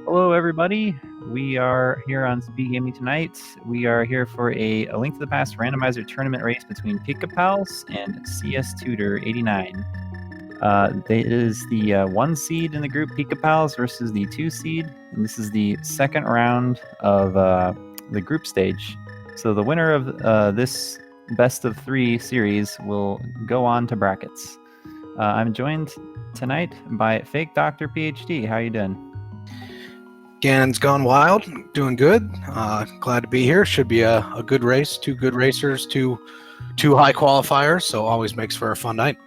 Hello, everybody. We are here on SpeedGaming tonight. We are here for a Link to the Past Randomizer Tournament race between Pikapals and cstutor89. It is the 1 seed in the group, Pikapals, versus the 2 seed, and this is the second round of the group stage. So the winner of this best of 3 series will go on to brackets. I'm joined tonight by Fake Doctor PhD. How you doing? Gannon's gone wild, doing good. Glad to be here. Should be a good race. 2 good racers, two high qualifiers, so always makes for a fun night.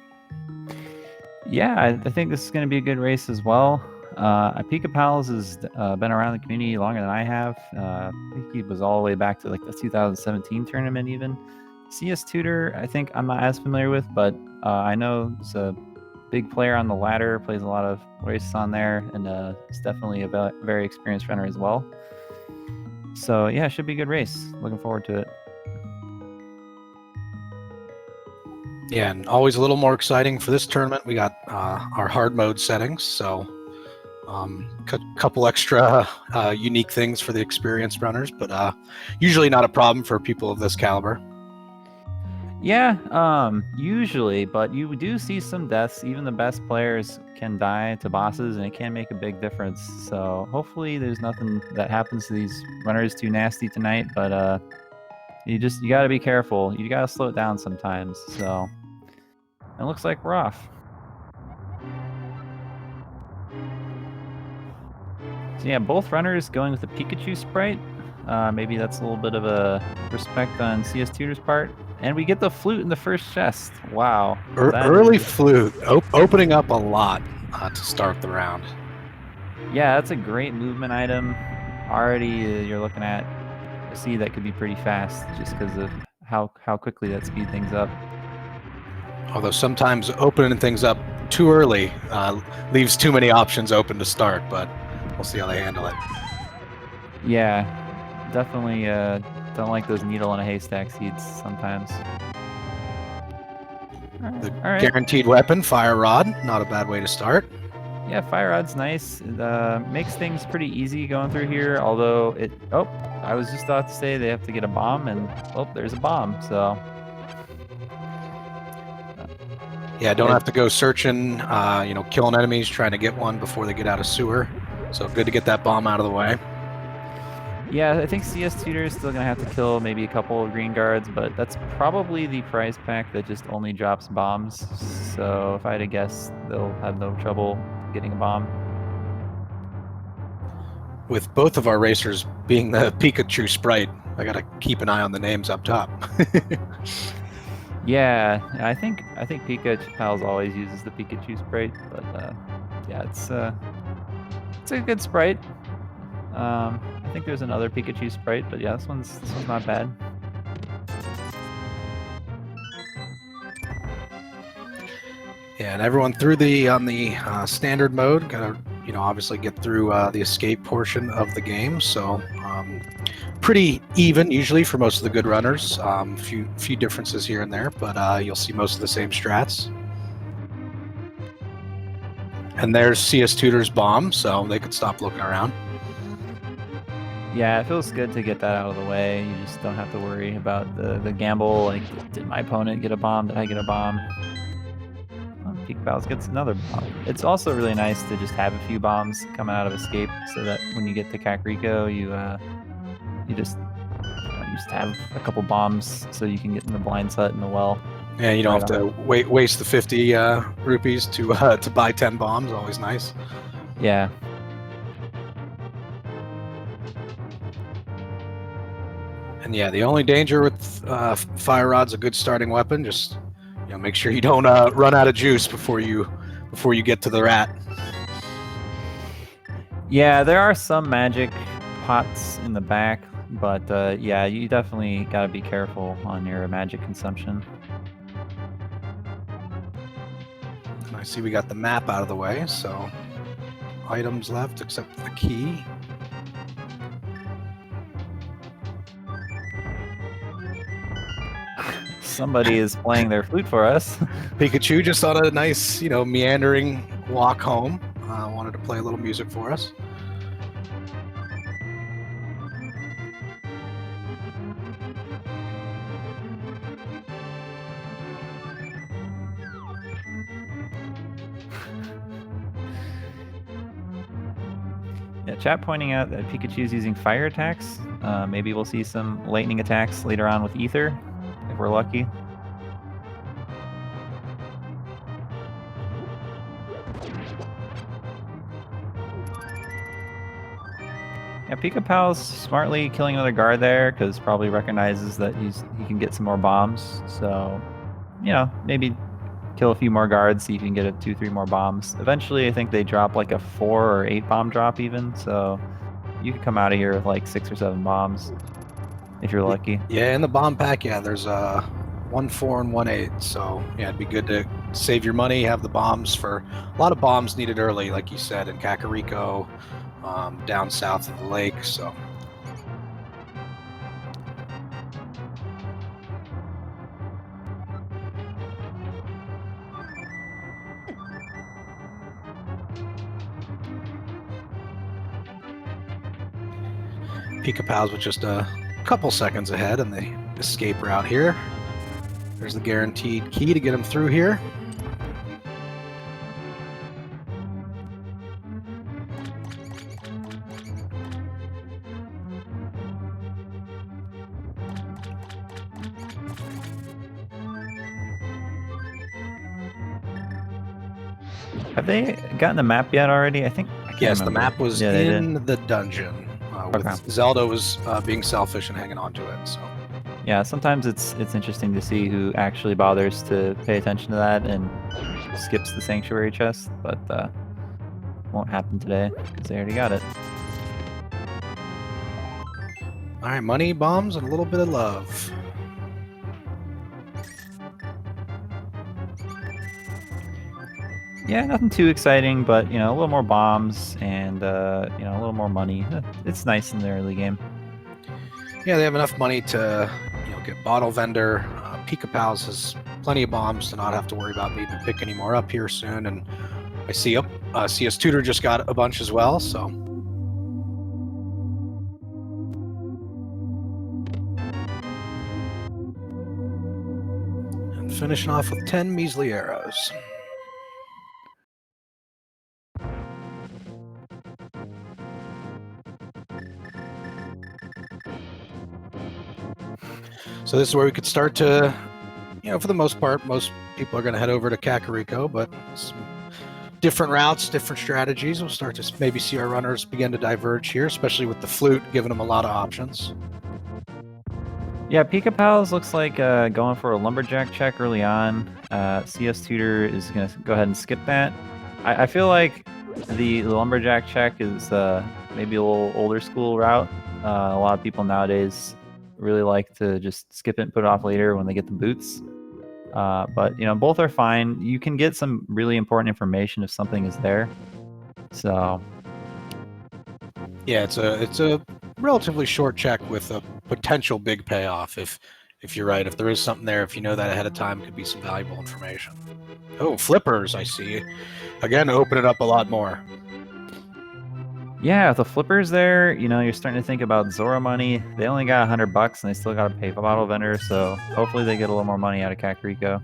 Yeah, I think this is going to be a good race as well. Pikapals has been around the community longer than I have. I think he was all the way back to like the 2017 tournament even. cstutor, I think I'm not as familiar with, but I know it's a big player on the ladder, plays a lot of races on there, and is definitely a very experienced runner as well. So yeah, it should be a good race. Looking forward to it. Yeah, and always a little more exciting for this tournament. We got our hard mode settings, so a couple extra unique things for the experienced runners, but usually not a problem for people of this caliber. Yeah, usually, but you do see some deaths. Even the best players can die to bosses, and it can make a big difference. So hopefully there's nothing that happens to these runners too nasty tonight, but you got to be careful. You got to slow it down sometimes. So it looks like we're off. So yeah, both runners going with the Pikachu sprite. Maybe that's a little bit of a respect on cstutor's part. And we get the flute in the first chest. Wow. Early flute, opening up a lot to start the round. Yeah, that's a great movement item. Already you're looking at a seed that could be pretty fast just because of how quickly that speed things up. Although sometimes opening things up too early leaves too many options open to start, but we'll see how they handle it. Yeah, definitely don't like those needle in a haystack seeds sometimes. All right. Guaranteed weapon, Fire Rod, not a bad way to start. Yeah, Fire Rod's nice. It makes things pretty easy going through here, although I was just about to say they have to get a bomb, and there's a bomb, so. Yeah, don't have to go searching, killing enemies, trying to get one before they get out of sewer. So good to get that bomb out of the way. Yeah, I think cstutor is still going to have to kill maybe a couple of green guards, but that's probably the prize pack that just only drops bombs. So if I had to guess, they'll have no trouble getting a bomb. With both of our racers being the Pikachu sprite, I got to keep an eye on the names up top. Yeah, I think Pikapals always uses the Pikachu sprite, but yeah, it's a good sprite. I think there's another Pikachu sprite, but yeah, this one's not bad. Yeah, and everyone through on the standard mode, gotta obviously get through the escape portion of the game. So pretty even usually for most of the good runners. Few differences here and there, but you'll see most of the same strats. And there's cstutor's bomb, so they could stop looking around. Yeah, it feels good to get that out of the way. You just don't have to worry about the gamble, like, did my opponent get a bomb? Did I get a bomb? Pikapals gets another bomb. It's also really nice to just have a few bombs coming out of escape, so that when you get to Kakariko, you just have a couple bombs so you can get in the blind hut in the well. Yeah, you don't have to waste the 50 rupees to buy 10 bombs. Always nice. Yeah. And yeah, the only danger with Fire Rod's a good starting weapon. Just make sure you don't run out of juice before you get to the rat. Yeah, there are some magic pots in the back, but yeah, you definitely got to be careful on your magic consumption. And I see we got the map out of the way, so items left except for the key. Somebody is playing their flute for us. Pikachu just on a nice, meandering walk home. Wanted to play a little music for us. Yeah, chat pointing out that Pikachu's using fire attacks. Maybe we'll see some lightning attacks later on with Ether, if we're lucky. Yeah, Pikapals smartly killing another guard there because probably recognizes that he can get some more bombs. So, you know, maybe kill a few more guards, see if you can get a 2-3 more bombs. Eventually, I think they drop like a 4 or 8 bomb drop even. So you could come out of here with like 6 or 7 bombs if you're lucky. Yeah, in the bomb pack, yeah, there's 1 4 and 1 8. So yeah, it'd be good to save your money, have the bombs for a lot of bombs needed early, like you said, in Kakariko, down south of the lake. So. Pikapals with just a couple seconds ahead in the escape route here. There's the guaranteed key to get him through here. Have they gotten the map yet already? I think. Yes, the map was in the dungeon. With Zelda was being selfish and hanging on to it. So. Yeah, sometimes it's interesting to see who actually bothers to pay attention to that and skips the sanctuary chest, but won't happen today because they already got it. All right, money, bombs, and a little bit of love. Yeah, nothing too exciting, but you know, a little more bombs and you know, a little more money. It's nice in the early game. Yeah, they have enough money to, you know, get bottle vendor. Pikapals has plenty of bombs to not have to worry about needing to pick any more up here soon. And I see cstutor just got a bunch as well. So. And finishing off with 10 measly arrows. So this is where we could start to, you know, for the most part, most people are going to head over to Kakariko, but some different routes, different strategies. We'll start to maybe see our runners begin to diverge here, especially with the flute, giving them a lot of options. Yeah, Pikapals looks like going for a lumberjack check early on. cstutor is going to go ahead and skip that. I feel like the lumberjack check is maybe a little older school route. A lot of people nowadays really like to just skip it and put it off later when they get the boots. But you know, both are fine. You can get some really important information if something is there. So yeah, it's a relatively short check with a potential big payoff if you're right. If there is something there, if you know that ahead of time, could be some valuable information. Oh, flippers, I see. Again, open it up a lot more. Yeah, with the flippers there, you know, you're starting to think about Zora money. They only got $100 and they still got to pay for bottle vendor, so hopefully they get a little more money out of Kakariko.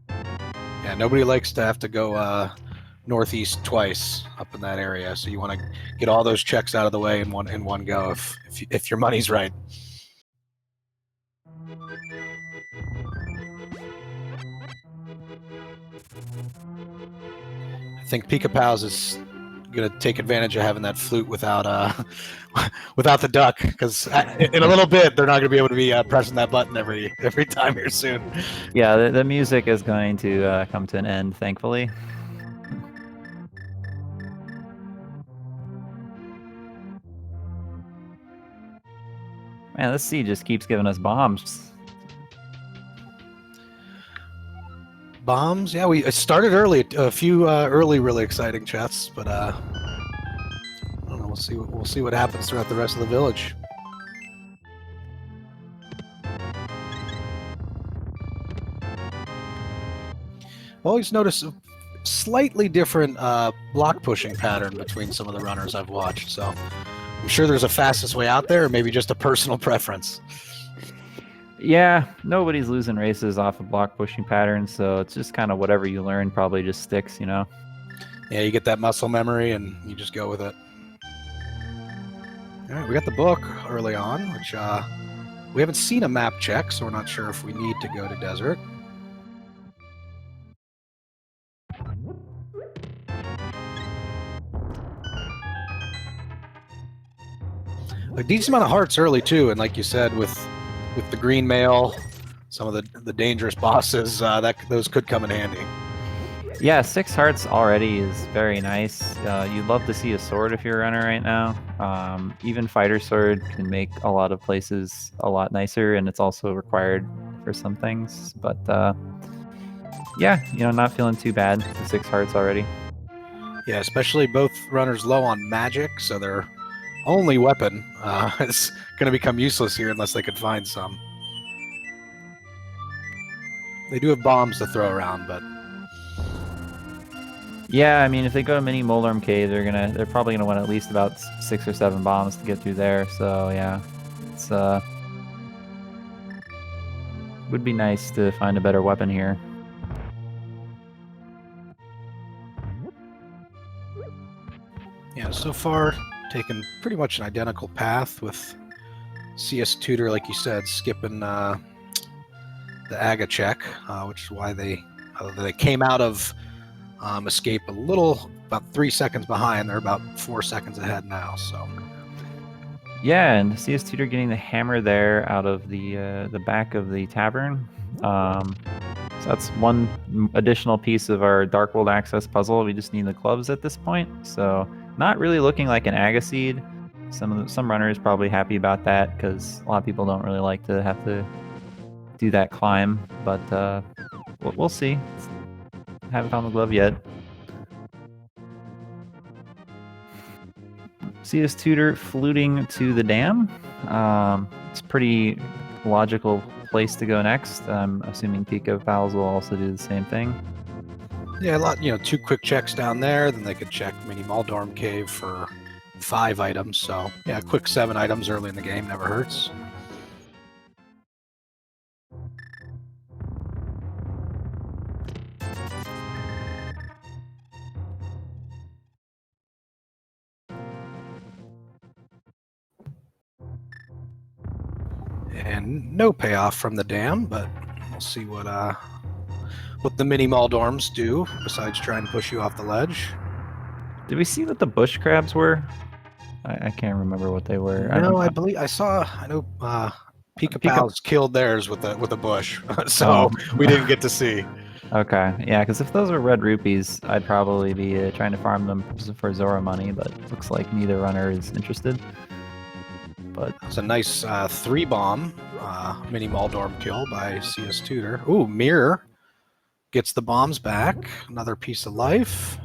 Yeah, nobody likes to have to go northeast twice up in that area, so you want to get all those checks out of the way in one go if your money's right. I think Pikapals is going to take advantage of having that flute without the duck, because in a little bit they're not going to be able to be pressing that button every time here soon. Yeah, the music is going to come to an end, thankfully. Man, this sea just keeps giving us bombs. Bombs? Yeah, we started early. A few early, really exciting chests, but I don't know. We'll see what happens throughout the rest of the village. I always notice a slightly different block pushing pattern between some of the runners I've watched. So I'm sure there's a fastest way out there, or maybe just a personal preference. Yeah, nobody's losing races off of block pushing patterns, so it's just kind of whatever you learn probably just sticks, you know? Yeah, you get that muscle memory and you just go with it. All right, we got the book early on, which we haven't seen a map check, so we're not sure if we need to go to desert. A decent amount of hearts early too, and like you said, with the green mail, some of the dangerous bosses, those could come in handy. Yeah, 6 hearts already is very nice. You'd love to see a sword if you're a runner right now. Even fighter sword can make a lot of places a lot nicer, and it's also required for some things. But yeah, not feeling too bad. The 6 hearts already. Yeah, especially both runners low on magic, so their only weapon is going to become useless here unless they could find some. They do have bombs to throw around, but yeah, I mean, if they go to Mini Molarm Cave, they're probably gonna want at least about 6 or 7 bombs to get through there. So yeah, it's would be nice to find a better weapon here. Yeah, so far taken pretty much an identical path with CS Tutor, like you said, skipping the AGA check, which is why they came out of escape about 3 seconds behind. They're about 4 seconds ahead now. So yeah, and CS Tutor getting the hammer there out of the back of the tavern. So that's one additional piece of our Dark World access puzzle. We just need the clubs at this point. So not really looking like an AGA seed. Some runners probably happy about that because a lot of people don't really like to have to do that climb. But we'll see. Haven't found the glove yet. CS Tutor fluting to the dam. It's a pretty logical place to go next. I'm assuming Pikapals will also do the same thing. Yeah, 2 quick checks down there. Then they could check Mini Maldorm Cave for 5 items. So yeah, quick 7 items early in the game never hurts. And no payoff from the dam, but we'll see what the Mini Maldorms do besides trying to push you off the ledge. Did we see what the bush crabs were? I can't remember what they were. No, I believe I saw. I know Pikapals killed theirs with a bush, so we didn't get to see. Okay, yeah, because if those were red rupees, I'd probably be trying to farm them for Zora money, but looks like neither runner is interested. But it's a nice 3-bomb Mini Maldorm kill by CS Tutor. Ooh, Mirror gets the bombs back. Another piece of life.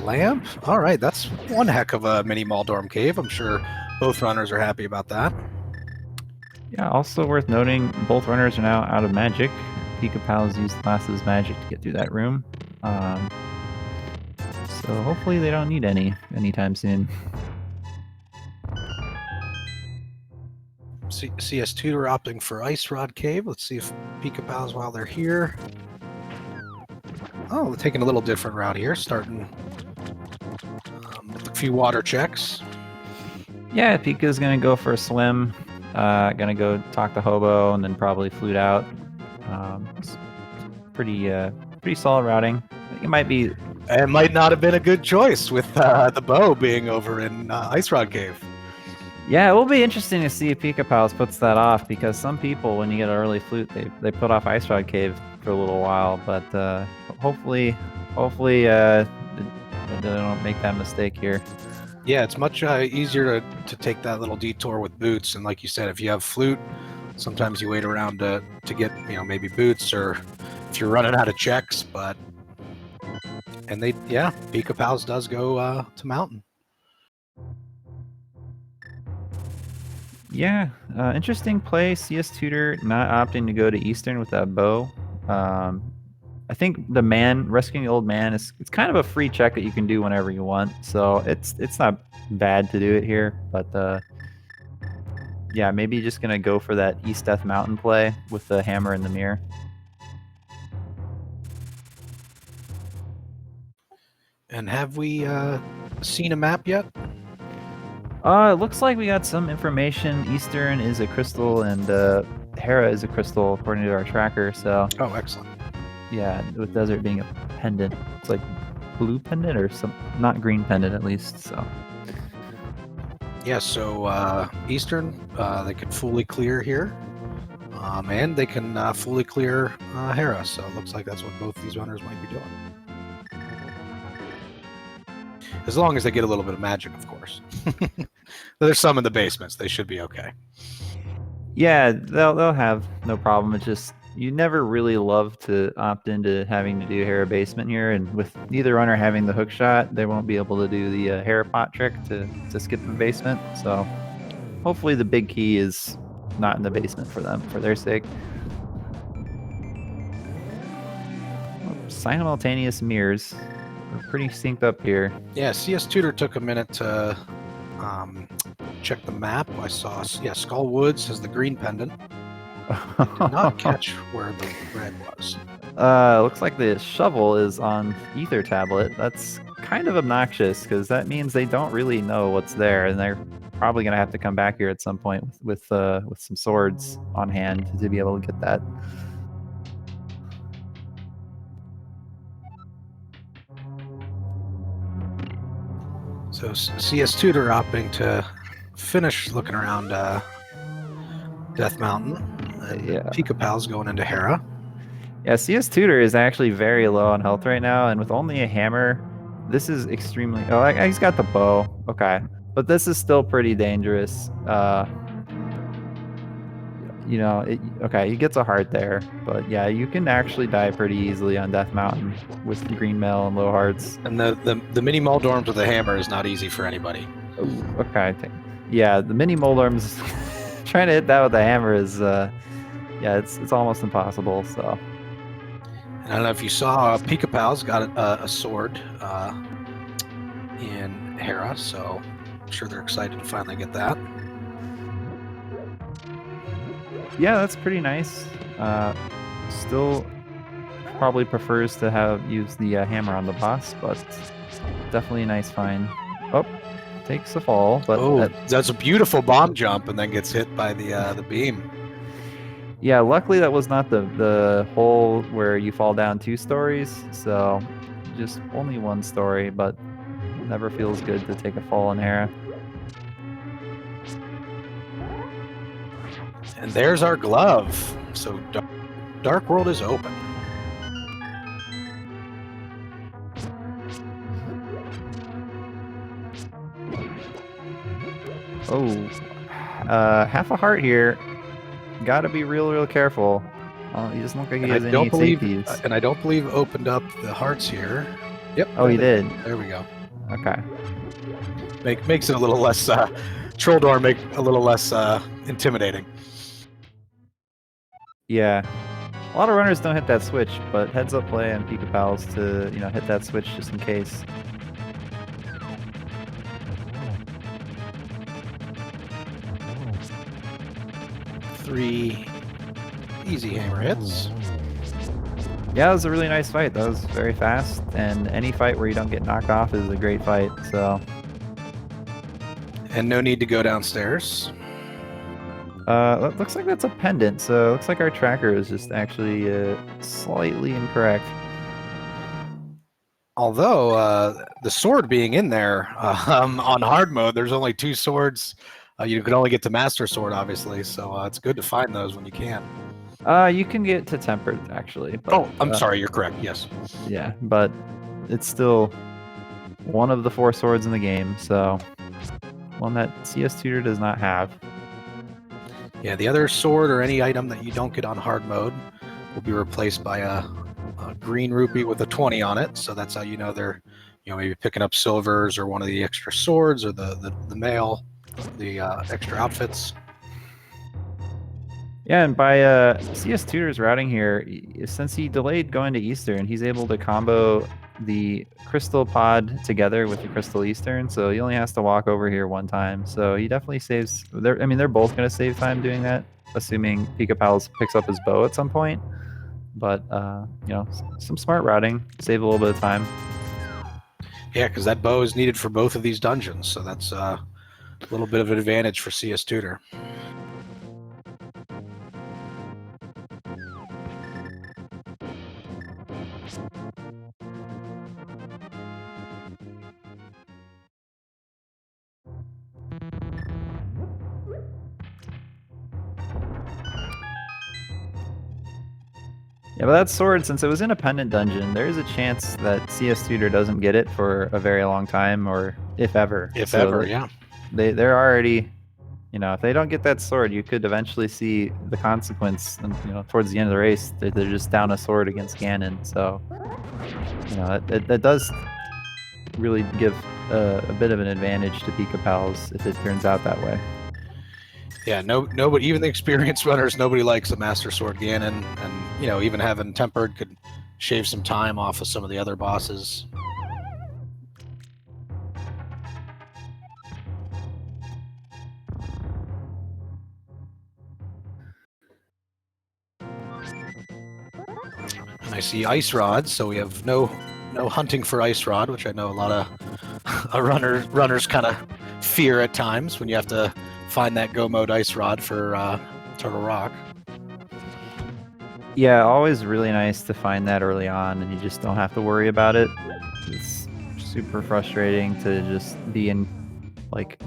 Lamp. All right, that's one heck of a Mini Maldorm cave. I'm sure both runners are happy about that. Yeah, also worth noting, both runners are now out of magic. Pikapals used the last of his magic to get through that room. So hopefully they don't need any anytime soon. CS Tutor opting for Ice Rod Cave. Let's see if Pikapals, while they're here. Oh, they're taking a little different route here, starting with a few water checks. Yeah, Pika's going to go for a swim. Going to go talk to Hobo and then probably flute out. It's pretty solid routing. It might not have been a good choice with the bow being over in Ice Rod Cave. Yeah, it will be interesting to see if Pikapals puts that off, because some people, when you get an early flute, they put off Ice Rod Cave for a little while, but hopefully they don't make that mistake here. Yeah, it's much easier to take that little detour with boots, and like you said, if you have flute, sometimes you wait around to get maybe boots, or if you're running out of checks. Pikapals does go to mountain. Yeah, interesting play. CS Tutor not opting to go to Eastern with that bow. I think the rescuing the old man it's kind of a free check that you can do whenever you want, so it's not bad to do it here. But yeah, maybe just gonna go for that East Death Mountain play with the hammer and the mirror. And have we seen a map yet? It looks like we got some information. Eastern is a crystal and Hera is a crystal according to our tracker. So Oh, excellent. yeah, with desert being a pendant, it's like blue pendant or some not green pendant at least. So Yeah, so Eastern, they can fully clear here. And they can fully clear Hera, so it looks like that's what both these runners might be doing. As long as they get a little bit of magic, of course. There's some in the basements. They should be okay. yeah, they'll have no problem. It's just you never really love to opt into having to do Hera basement here, and with neither runner having the hook shot, they won't be able to do the Hera pot trick to skip the basement. So hopefully the big key is not in the basement for them, for their sake. Simultaneous mirrors. We're pretty synced up here. Yeah, CS Tutor took a minute to check the map. I saw, yeah, Skull Woods has the green pendant. I did not catch where the red was. Looks like the shovel is on Ether tablet. That's kind of obnoxious because that means they don't really know what's there, and they're probably gonna have to come back here at some point with some swords on hand to be able to get that. So CS Tutor opting to finish looking around Death Mountain. And Yeah. Pikapals going into Hera. Yeah, CS Tutor is actually very low on health right now, and with only a hammer, this is extremely... Oh, he's got the bow. Okay. But this is still pretty dangerous. You know, okay, he gets a heart there. But yeah, you can actually die pretty easily on Death Mountain with green mail and low hearts. And the mini Muldorms with a hammer is not easy for anybody. Ooh, okay. Yeah, the mini Muldorms, trying to hit that with a hammer is... yeah, it's almost impossible, so... And I don't know if you saw, Pikapals got a sword in Hera, so I'm sure they're excited to finally get that. Yeah, that's pretty nice. Still probably prefers to use the hammer on the boss, but definitely a nice find. Oh, takes a fall, but that's a beautiful bomb jump and then gets hit by the beam. Yeah, luckily that was not the hole where you fall down 2 stories, so just only 1 story, but never feels good to take a fall in Hera. And there's our glove. So Dark World is open. Oh, half a heart here. Gotta be real careful. He doesn't look like he has any safeties. And I don't believe opened up the hearts here. Yep. Oh, he did. There we go. Okay. Makes it a little less troll door make a little less intimidating. Yeah. A lot of runners don't hit that switch, but heads up play on Pikapals to hit that switch just in case. Three easy hammer hits. Yeah, it was a really nice fight. That was very fast, and any fight where you don't get knocked off is a great fight, so... And no need to go downstairs. It looks like that's a pendant, so it looks like our tracker is just actually slightly incorrect. Although, the sword being in there, on hard mode, there's only 2 swords. You can only get to Master Sword, obviously, so it's good to find those when you can. You can get to Tempered, actually. But, oh, I'm sorry, you're correct, yes. Yeah, but it's still one of the 4 swords in the game, so one that CS Tutor does not have. Yeah, the other sword or any item that you don't get on hard mode will be replaced by a green rupee with a 20 on it, so that's how you know they're maybe picking up silvers or one of the extra swords or the mail. The extra outfits. Yeah, and by CS Tutor's routing here, since he delayed going to Eastern, he's able to combo the Crystal Pod together with the Crystal Eastern, so he only has to walk over here 1 time. So he definitely saves... they're both going to save time doing that, assuming Pikapals picks up his bow at some point. But, some smart routing, save a little bit of time. Yeah, because that bow is needed for both of these dungeons, so that's a little bit of an advantage for CS Tutor. Yeah, but that sword, since it was in a pendant dungeon, there is a chance that CS Tutor doesn't get it for a very long time, or if ever. If so ever, yeah. They're already, you know, if they don't get that sword, you could eventually see the consequence. And, you know, towards the end of the race, they're just down a sword against Ganon. So, you know, that does really give a bit of an advantage to Pikapals if it turns out that way. Yeah, nobody, even the experienced runners, nobody likes a Master Sword Ganon, and you know, even having Tempered could shave some time off of some of the other bosses. And I see Ice Rod, so we have no hunting for Ice Rod, which I know a lot of runners kind of fear at times when you have to find that go mode Ice Rod for Turtle Rock. Yeah, always really nice to find that early on, and you just don't have to worry about it. It's super frustrating to just be in like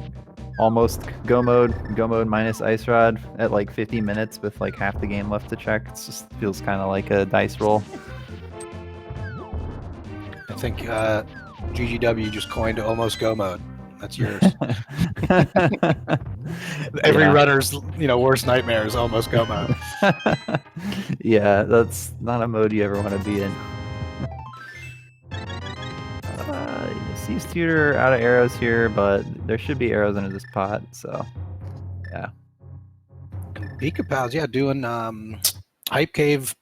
almost go mode minus Ice Rod at like 50 minutes with like half the game left to check. It just feels kind of like a dice roll. I think GGW just coined almost go mode. That's yours. Every runner's, you know, worst nightmare is almost go mode. Yeah, that's not a mode you ever want to be in. CS Tutor out of arrows here, but there should be arrows under this pot, so yeah. And Pikapals, yeah, doing Hype Cave.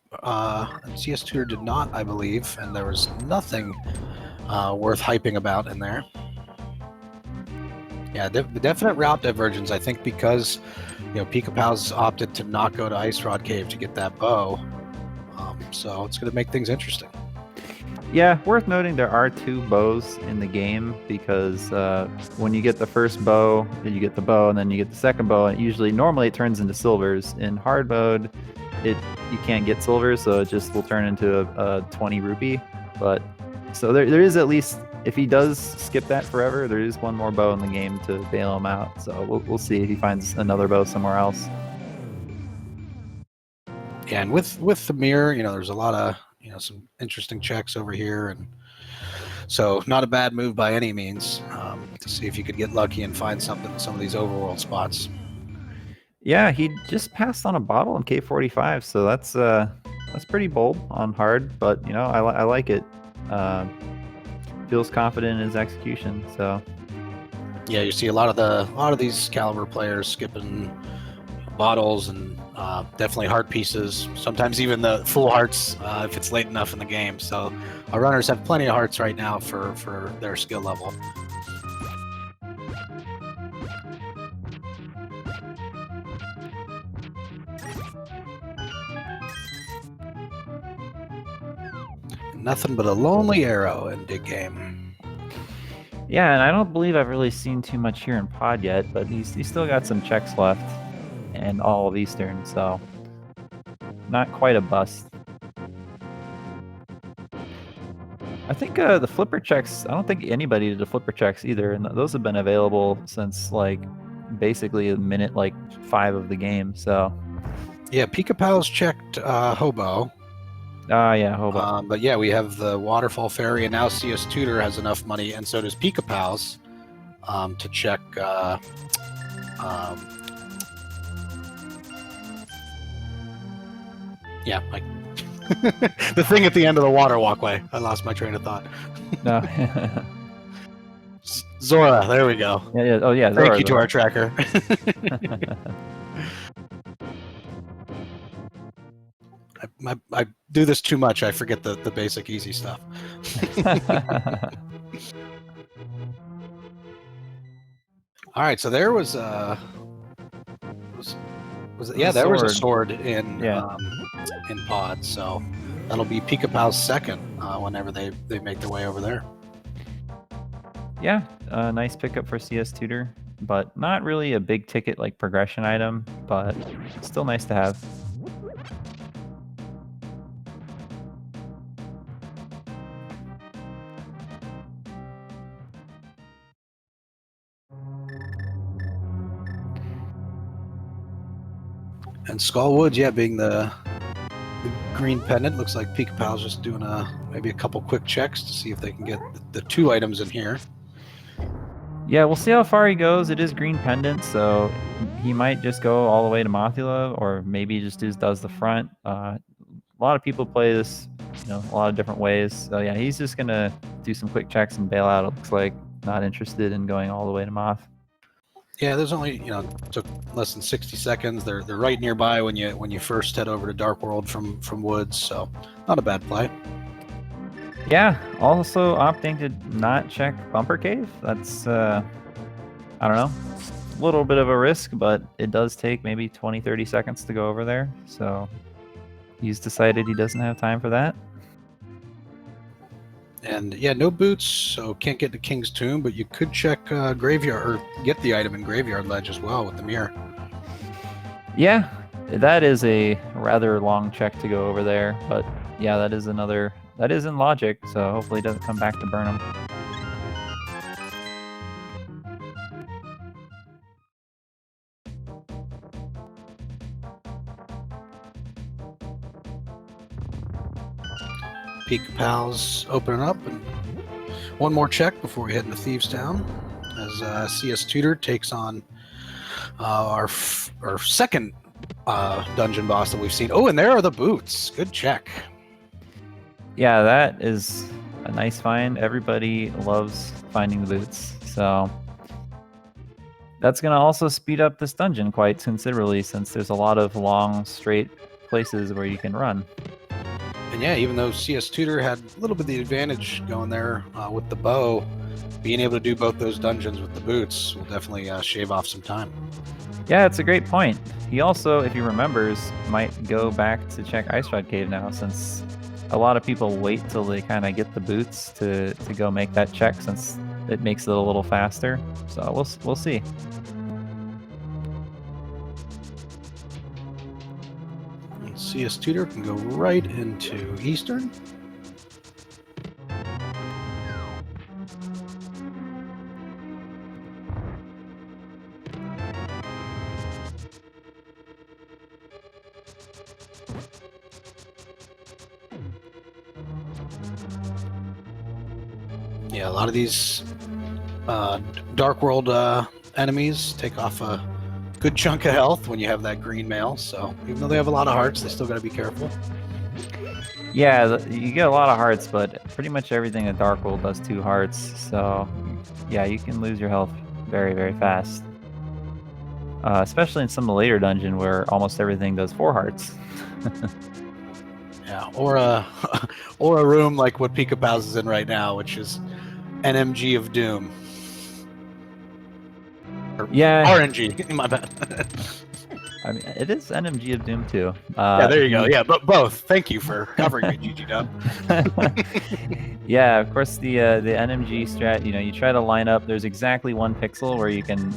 CS Tutor did not, I believe, and there was nothing worth hyping about in there. Yeah, the definite route divergence, I think, because you know Pikapals opted to not go to Ice Rod Cave to get that bow, so it's going to make things interesting. Yeah, worth noting there are 2 bows in the game, because when you get the first bow, you get the bow, and then you get the second bow, and normally it turns into silvers. In hard mode, you can't get silvers, so it just will turn into a 20 rupee. But so there is, at least if he does skip that forever, there is 1 more bow in the game to bail him out. So we'll see if he finds another bow somewhere else. Yeah, and with the mirror, you know, there's a lot of, you know, some interesting checks over here, and so not a bad move by any means to see if you could get lucky and find something in some of these overworld spots. Yeah, he just passed on a bottle in K45, so that's pretty bold on hard, but you know, I like it. Feels confident in his execution, so yeah, you see a lot of these caliber players skipping bottles and definitely heart pieces, sometimes even the full hearts if it's late enough in the game. So our runners have plenty of hearts right now for their skill level. Nothing but a lonely arrow in Dig Game. yeah, and I don't believe I've really seen too much here in Pod yet, but he's still got some checks left and all of Eastern, so not quite a bust. I think the flipper checks, I don't think anybody did the flipper checks either, and those have been available since like basically a minute like 5 of the game, so yeah, Pikapals checked Hobo. Yeah, Hobo. But yeah, we have the Waterfall Ferry, and now CS Tutor has enough money, and so does Pikapals to check yeah, like the thing at the end of the water walkway. I lost my train of thought. No. Zora, there we go. Yeah. Oh yeah. Zora, Thank you to our tracker. I do this too much. I forget the basic easy stuff. All right, so there was there was a sword in Pod, so that'll be Pikapal's second whenever they make their way over there. Yeah, nice pickup for CS Tutor, but not really a big ticket like progression item, but still nice to have. And Skullwood, yeah, being the green pendant, looks like Pikapals just doing maybe a couple quick checks to see if they can get the 2 items in here. Yeah, we'll see how far he goes. It is green pendant, so he might just go all the way to Mothula, or maybe just does the front. A lot of people play this, a lot of different ways. So yeah, he's just gonna do some quick checks and bail out. It looks like not interested in going all the way to Moth. Yeah, there's only took less than 60 seconds. They're right nearby when you first head over to Dark World from Woods, so not a bad play. Yeah, also opting to not check Bumper Cave. That's I don't know, a little bit of a risk, but it does take maybe 20-30 seconds to go over there. So he's decided he doesn't have time for that. And yeah, no boots, so can't get to King's Tomb, but you could check Graveyard, or get the item in Graveyard Ledge as well with the mirror. Yeah, that is a rather long check to go over there, but yeah, that is in logic, so hopefully it doesn't come back to burn him. Pikapals opening up, and one more check before we head into Thieves Town as CS Tutor takes on our second dungeon boss that we've seen. Oh, and there are the boots. Good check. Yeah, that is a nice find. Everybody loves finding the boots, so that's going to also speed up this dungeon quite considerably, since there's a lot of long, straight places where you can run. And yeah, even though CS Tutor had a little bit of the advantage going there with the bow, being able to do both those dungeons with the boots will definitely shave off some time. Yeah, it's a great point. He also, if he remembers, might go back to check Ice Rod Cave now, since a lot of people wait till they kind of get the boots to go make that check, since it makes it a little faster. So we'll see. And CS Tutor can go right into Eastern. Yeah, a lot of these Dark World enemies take off a good chunk of health when you have that green mail, so even though they have a lot of hearts, they still got to be careful. Yeah, you get a lot of hearts, but pretty much everything in Dark World does 2 hearts, so yeah, you can lose your health very, very fast. Especially in some of the later dungeon where almost everything does 4 hearts. Yeah, or a room like what Pikapals is in right now, which is NMG of Doom. Or yeah, RNG. My bad. I mean, it is NMG of Doom too. Yeah, there you go. Yeah, but both. Thank you for covering me, GG Dub. Yeah, of course the NMG strat. You try to line up. There's exactly 1 pixel where you can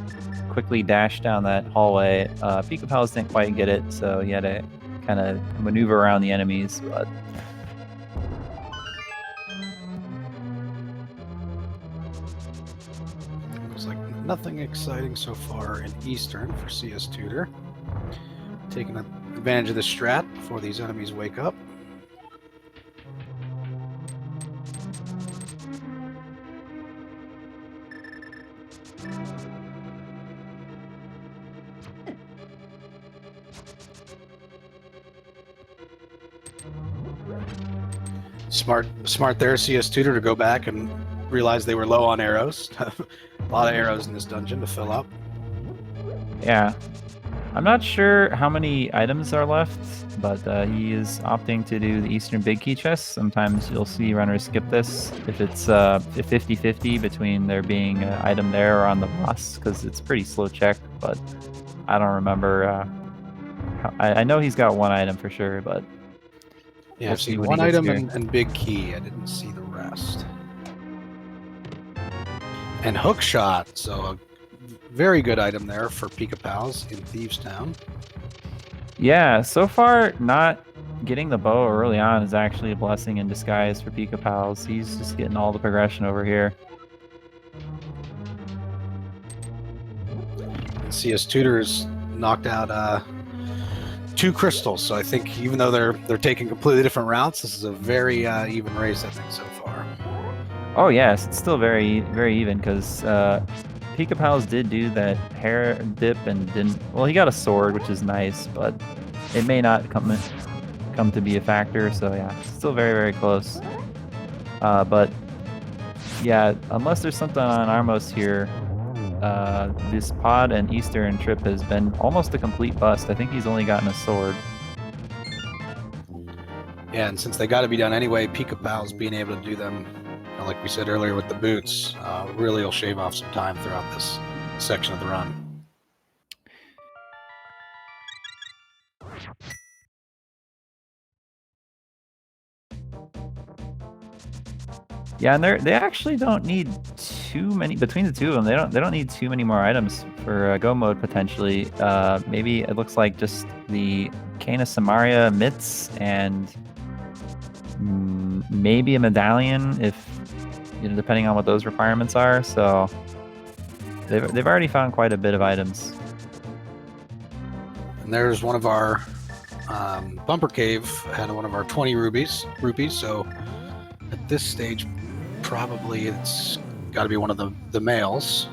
quickly dash down that hallway. Pikapals didn't quite get it, so he had to kind of maneuver around the enemies, but. Looks like nothing exciting so far in Eastern for CS Tutor. Taking advantage of the strat before these enemies wake up. Smart there, CS Tutor, to go back and realize they were low on arrows. A lot of arrows in this dungeon to fill up. Yeah. I'm not sure how many items are left, but he is opting to do the Eastern Big Key chest. Sometimes you'll see runners skip this if it's 50-50 between there being an item there or on the boss, because it's pretty slow check, but I don't remember. I know he's got 1 item for sure, but yeah, I've seen 1 item and Big Key. I didn't see the rest. And hook shot, so a very good item there for Pikapals in Thieves Town. Yeah, so far not getting the bow early on is actually a blessing in disguise for Pikapals. He's just getting all the progression over here. And cstutor's knocked out 2 crystals, so I think even though they're taking completely different routes, this is a very even race, I think, so far. Oh yes, it's still very, very even because Pikapals did do that hair dip and didn't. Well, he got a sword, which is nice, but it may not come to be a factor. So yeah, it's still very, very close. But yeah, unless there's something on Armos here, this pod and Eastern trip has been almost a complete bust. I think he's only gotten a sword. Yeah, and since they got to be done anyway, Pikapals being able to do them, like we said earlier with the boots, really will shave off some time throughout this section of the run. Yeah, and they actually don't need too many between the two of them. They don't need too many more items for go mode potentially. Maybe it looks like just the Kana Samaria mitts and maybe a medallion if depending on what those requirements are. So they've already found quite a bit of items. And there's one of our bumper cave had one of our 20 rupees. So at this stage, probably it's got to be one of the males.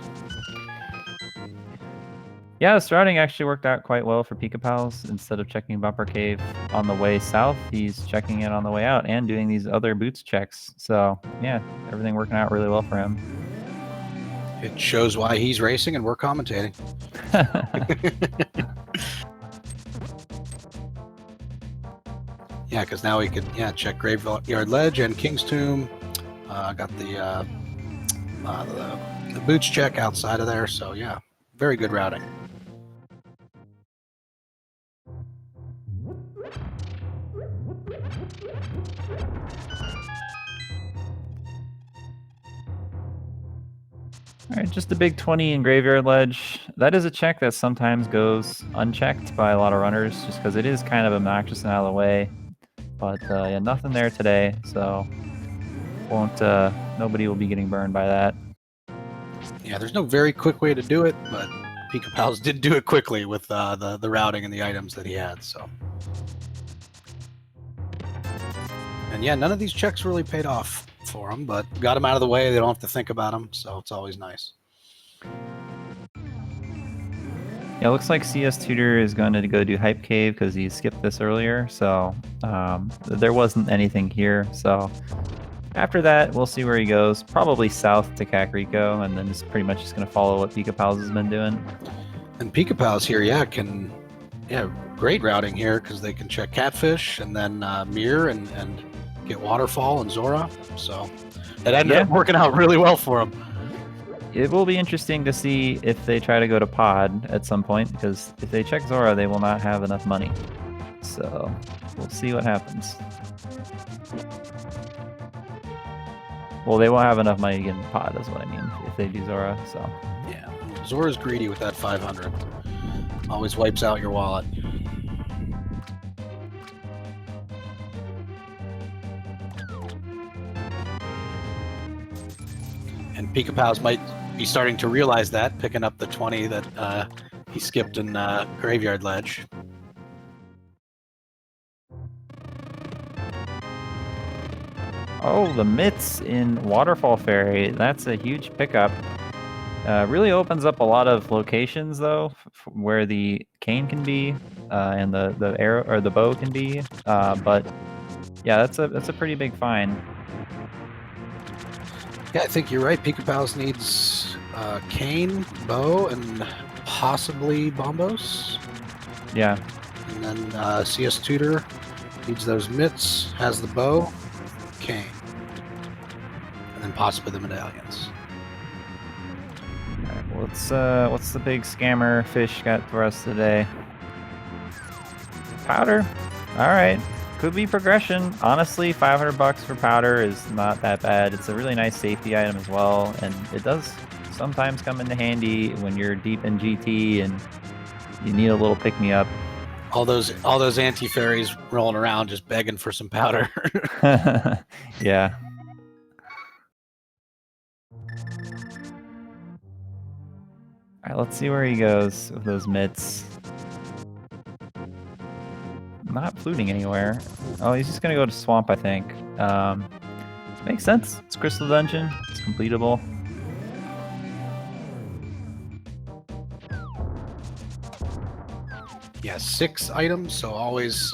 Yeah, this routing actually worked out quite well for Pikapals. Instead of checking Bumper Cave on the way south, he's checking it on the way out and doing these other boots checks. So yeah, everything working out really well for him. It shows why he's racing and we're commentating. Yeah, because now we could check Graveyard Ledge and King's Tomb. Got the boots check outside of there. So yeah, very good routing. All right, just a big 20 in Graveyard Ledge. That is a check that sometimes goes unchecked by a lot of runners just because it is kind of obnoxious and out of the way. But yeah, nothing there today, so nobody will be getting burned by that. Yeah, there's no very quick way to do it, but Pikapals did do it quickly with the routing and the items that he had. So, and yeah, none of these checks really paid off for him, but got them out of the way. They don't have to think about them, so it's always nice. Yeah, it looks like cstutor is going to go do Hype Cave because he skipped this earlier, so there wasn't anything here. So after that, we'll see where he goes. Probably south to Kakariko, and then just pretty much just going to follow what Pikapals has been doing. And Pikapals here, great routing here because they can check Catfish and then Mirror and get Waterfall and Zora. So it ended up working out really well for him. It will be interesting to see if they try to go to Pod at some point, because if they check Zora, they will not have enough money. So we'll see what happens. Well, they won't have enough money to get in Pod, is what I mean, if they do Zora. So yeah, Zora's greedy with that 500. Always wipes out your wallet. And Pikapals might be starting to realize that, picking up the 20 that he skipped in Graveyard Ledge. oh, the mitts in Waterfall Ferry. That's a huge pickup. Really opens up a lot of locations, though, where the cane can be and the arrow or the bow can be. But yeah, that's a pretty big find. Yeah, I think you're right. Pikapals needs cane, bow, and possibly bombos. Yeah. And then cstutor needs those mitts, has the bow, cane, and then possibly the medallions. All right, what's the big scammer fish got for us today? Powder. All right. Could be progression. Honestly, $500 for powder is not that bad. It's a really nice safety item as well, and it does sometimes come into handy when you're deep in GT and you need a little pick-me-up. All those anti-fairies rolling around just begging for some powder. Yeah. All right, let's see where he goes with those mitts. Not fluting anywhere. Oh, he's just gonna go to swamp, I think. Makes sense. It's Crystal Dungeon. It's completable. Yeah, 6 items, so always,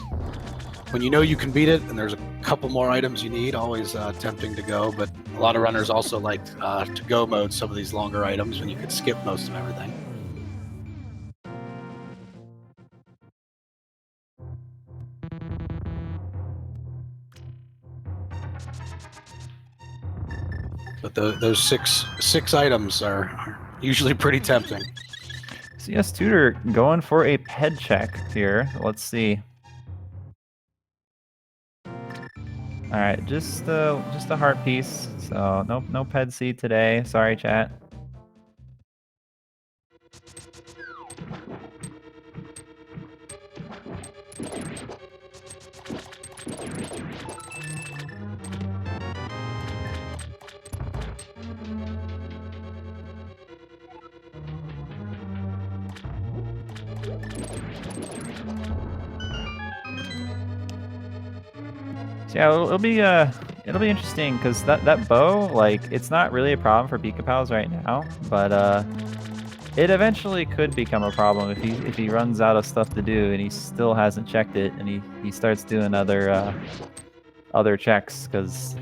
when you know you can beat it and there's a couple more items you need, always tempting to go, but a lot of runners also like to go mode some of these longer items when you could skip most of everything. But those six items are usually pretty tempting. cstutor going for a ped check here. Let's see. All right, just a heart piece. So no ped seed today. Sorry, chat. So yeah, it'll be interesting because that bow, like, it's not really a problem for Pikapals right now, but it eventually could become a problem if he runs out of stuff to do and he still hasn't checked it and he starts doing other checks, because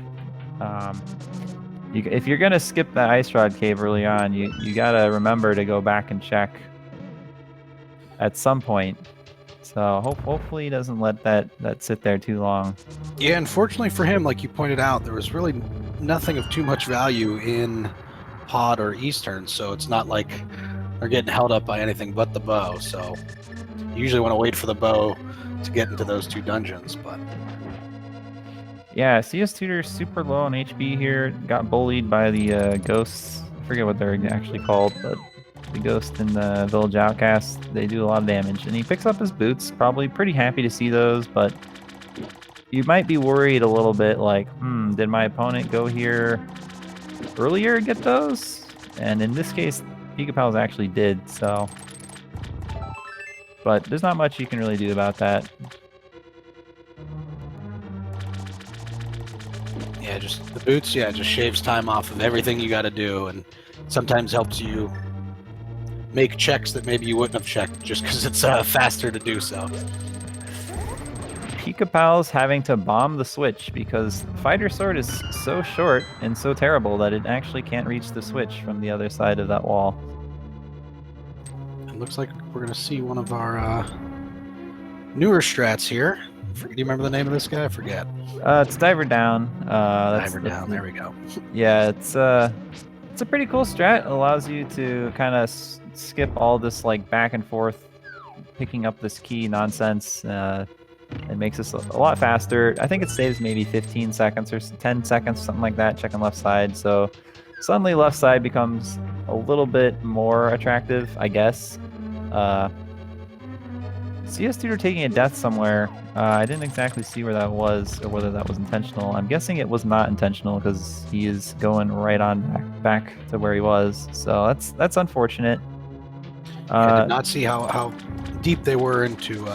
if you're gonna skip the ice rod cave early on, you gotta remember to go back and check at some point. So hopefully he doesn't let that sit there too long. Yeah, unfortunately for him, like you pointed out, there was really nothing of too much value in Pod or Eastern, so it's not like they're getting held up by anything but the bow. So you usually want to wait for the bow to get into those 2 dungeons, but yeah, cstutor super low on HP here. Got bullied by the ghosts. I forget what they're actually called, but the ghost in the village outcast, they do a lot of damage. And he picks up his boots, probably pretty happy to see those, but you might be worried a little bit, like, did my opponent go here earlier and get those? And in this case, Pikapals actually did, so. But there's not much you can really do about that. yeah, just the boots, yeah, just shaves time off of everything you got to do, and sometimes helps you make checks that maybe you wouldn't have checked just because it's faster to do so. Pikapals having to bomb the switch because Fighter Sword is so short and so terrible that it actually can't reach the switch from the other side of that wall. It looks like we're going to see one of our newer strats here. Do you remember the name of this guy? I forget. It's Diver Down. Diver Down, there we go. Yeah, it's a pretty cool strat. It allows you to kind of skip all this like back and forth picking up this key nonsense. It makes us a lot faster. I think it saves maybe 15 seconds or 10 seconds, something like that, checking left side. So suddenly left side becomes a little bit more attractive, I guess. cstutor taking a death somewhere. I didn't exactly see where that was or whether that was intentional. I'm guessing it was not intentional because he is going right on back to where he was. So that's unfortunate. I did not see how deep they were into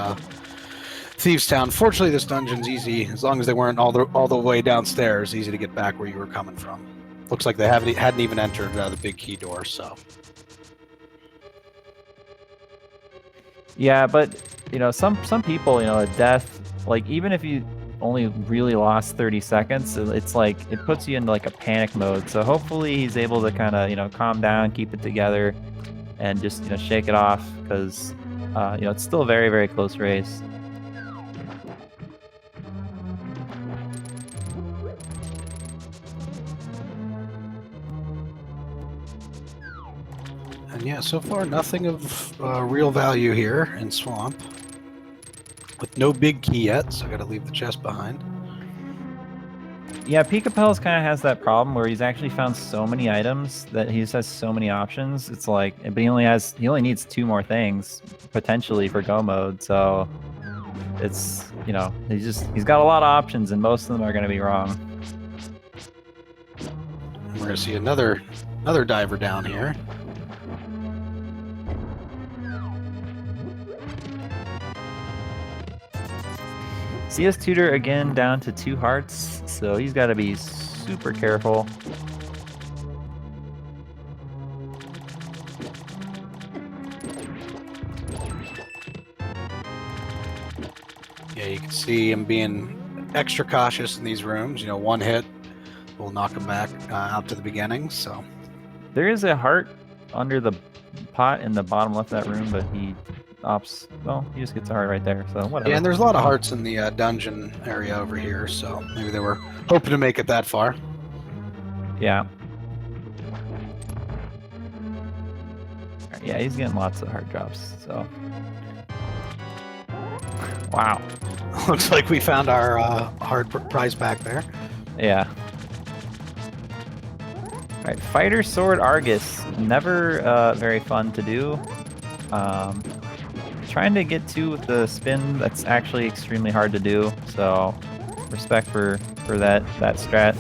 Thieves Town. Fortunately, this dungeon's easy as long as they weren't all the way downstairs. Easy to get back where you were coming from. Looks like they hadn't even entered the big key door. So yeah, but you know, some people, you know, a death, like even if you only really lost 30 seconds, it's like it puts you into like a panic mode. So hopefully he's able to kind of, you know, calm down, keep it together, and just, you know, shake it off because you know, it's still a very, very close race. And yeah, so far nothing of real value here in Swamp. With no big key yet, so I gotta leave the chest behind. Yeah, Pikapals kind of has that problem where he's actually found so many items that he just has so many options. It's like, but he only needs 2 more things potentially for go mode. So it's, you know, he's got a lot of options and most of them are going to be wrong. We're gonna see another diver down here. CS Tutor again down to 2 hearts, so he's got to be super careful. Yeah, you can see him being extra cautious in these rooms. You know, one hit will knock him back out to the beginning. So there is a heart under the pot in the bottom left of that room, but he opts. Well, he just gets a heart right there. So whatever. Yeah, and there's a lot of hearts in the dungeon area over here. So maybe they were hoping to make it that far. Yeah. Yeah, he's getting lots of heart drops. So. Wow. Looks like we found our hard prize back there. Yeah. All right, Fighter Sword Argus. Never very fun to do. Trying to get to with the spin, that's actually extremely hard to do. So respect for that strat.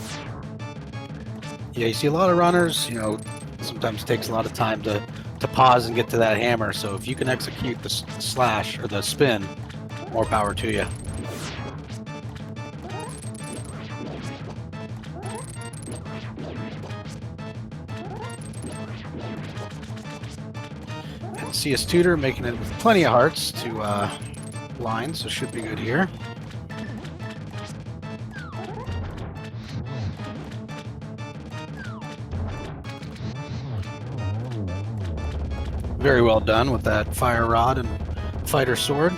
Yeah, you see a lot of runners, you know, sometimes it takes a lot of time to pause and get to that hammer. So if you can execute the slash or the spin, more power to you. And CS Tutor making it with plenty of hearts to line, so should be good here. Very well done with that fire rod and fighter sword.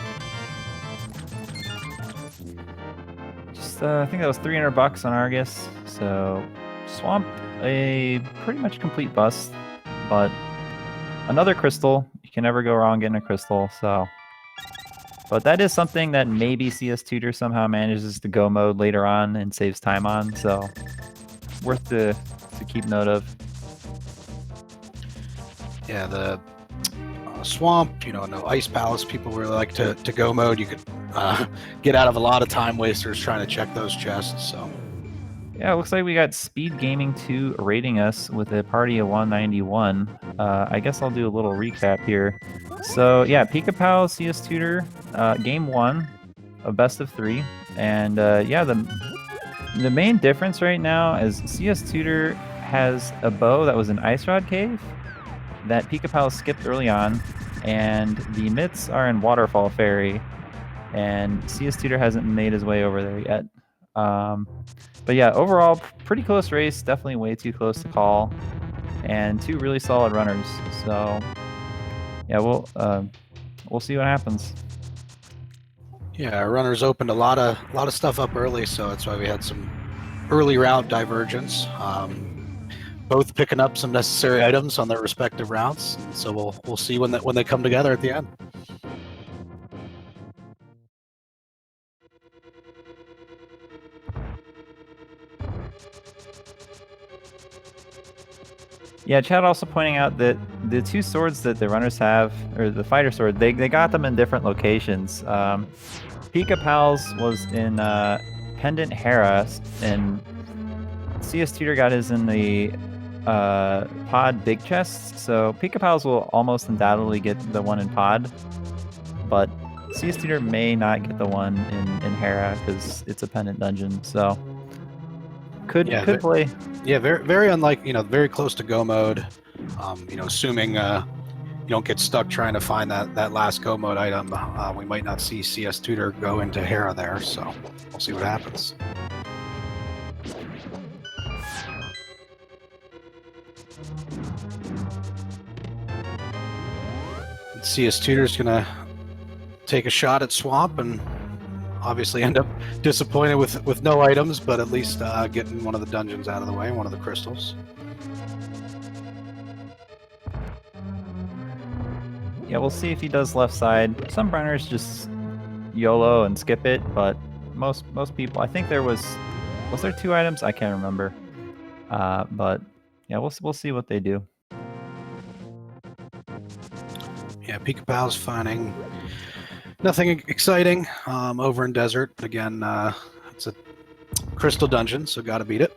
Just I think that was $300 on Argus. So Swamp, a pretty much complete bust, but another crystal. You can never go wrong getting a crystal. So, but that is something that maybe CS Tutor somehow manages to go mode later on and saves time on. So worth to keep note of. Yeah, the Swamp, you know, no Ice Palace. People really like to go mode. You could get out of a lot of time wasters trying to check those chests. So yeah, it looks like we got SpeedGaming 2 rating us with a party of 191. I guess I'll do a little recap here. So yeah, Pikapals, CS Tutor, game 1, a best of 3, and yeah, the main difference right now is CS Tutor has a bow that was an Ice Rod Cave that Pikapals skipped early on, and the mitts are in Waterfall Ferry, and CS Tutor hasn't made his way over there yet. But yeah, overall, pretty close race, definitely way too close to call, and 2 really solid runners. So yeah, we'll see what happens. yeah, our runners opened a lot of stuff up early, so that's why we had some early route divergence. Both picking up some necessary items on their respective routes, and so we'll see when they come together at the end. Yeah, Chad also pointing out that the 2 swords that the runners have, or the fighter sword, they got them in different locations. Pikapals was in Pendant Hera, and CS Tutor got his in the pod big chests. So Pikapals will almost undoubtedly get the one in pod, but CS Tutor may not get the one in Hera because it's a pendant dungeon. So could play. Yeah, very unlike, you know, very close to go mode. You know, assuming you don't get stuck trying to find that last go mode item, we might not see CS Tutor go into Hera there. So we'll see what happens. CS Tutor's gonna take a shot at Swamp and obviously end up disappointed with no items, but at least getting one of the dungeons out of the way, one of the crystals. Yeah, we'll see if he does left side. Some runners just YOLO and skip it, but most people, I think there was Was there 2 items? I can't remember. But yeah, we'll see what they do. Yeah, Pikapals finding nothing exciting over in Desert. Again, it's a crystal dungeon, so got to beat it.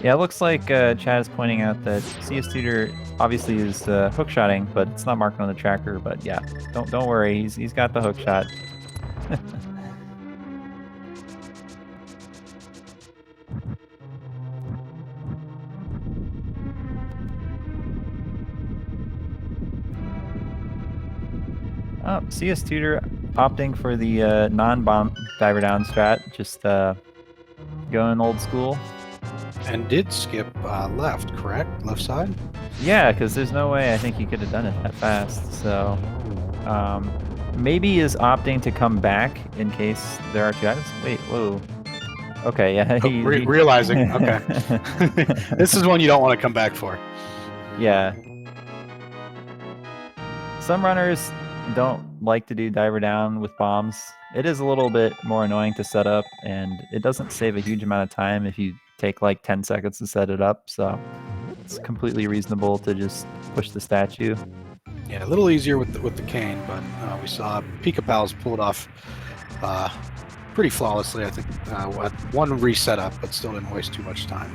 Yeah, it looks like Chad is pointing out that cstutor obviously is hookshotting, but it's not marked on the tracker. But yeah, don't worry, he's got the hookshot. Oh, cstutor opting for the non-bomb diver down strat, just going old school. And did skip left, correct? Left side? Yeah, because there's no way I think he could have done it that fast. So maybe is opting to come back in case there are 2 items. Wait, whoa. Okay, yeah. Realizing, okay. This is one you don't want to come back for. Yeah. Some runners don't like to do diver down with bombs. It is a little bit more annoying to set up, and it doesn't save a huge amount of time if you take like 10 seconds to set it up, so it's completely reasonable to just push the statue. Yeah, a little easier with the cane, but we saw Pikapals pull it off pretty flawlessly. I think one reset up, but still didn't waste too much time.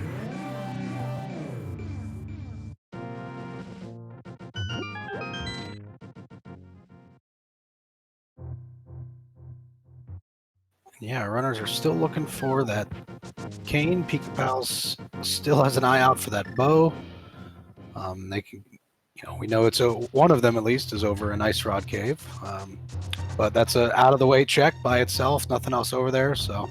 Yeah, runners are still looking for that cane. Pikapals still has an eye out for that bow. They can, we know it's one of them at least is over in Ice Rod Cave, but that's a out of the way check by itself. Nothing else over there, so.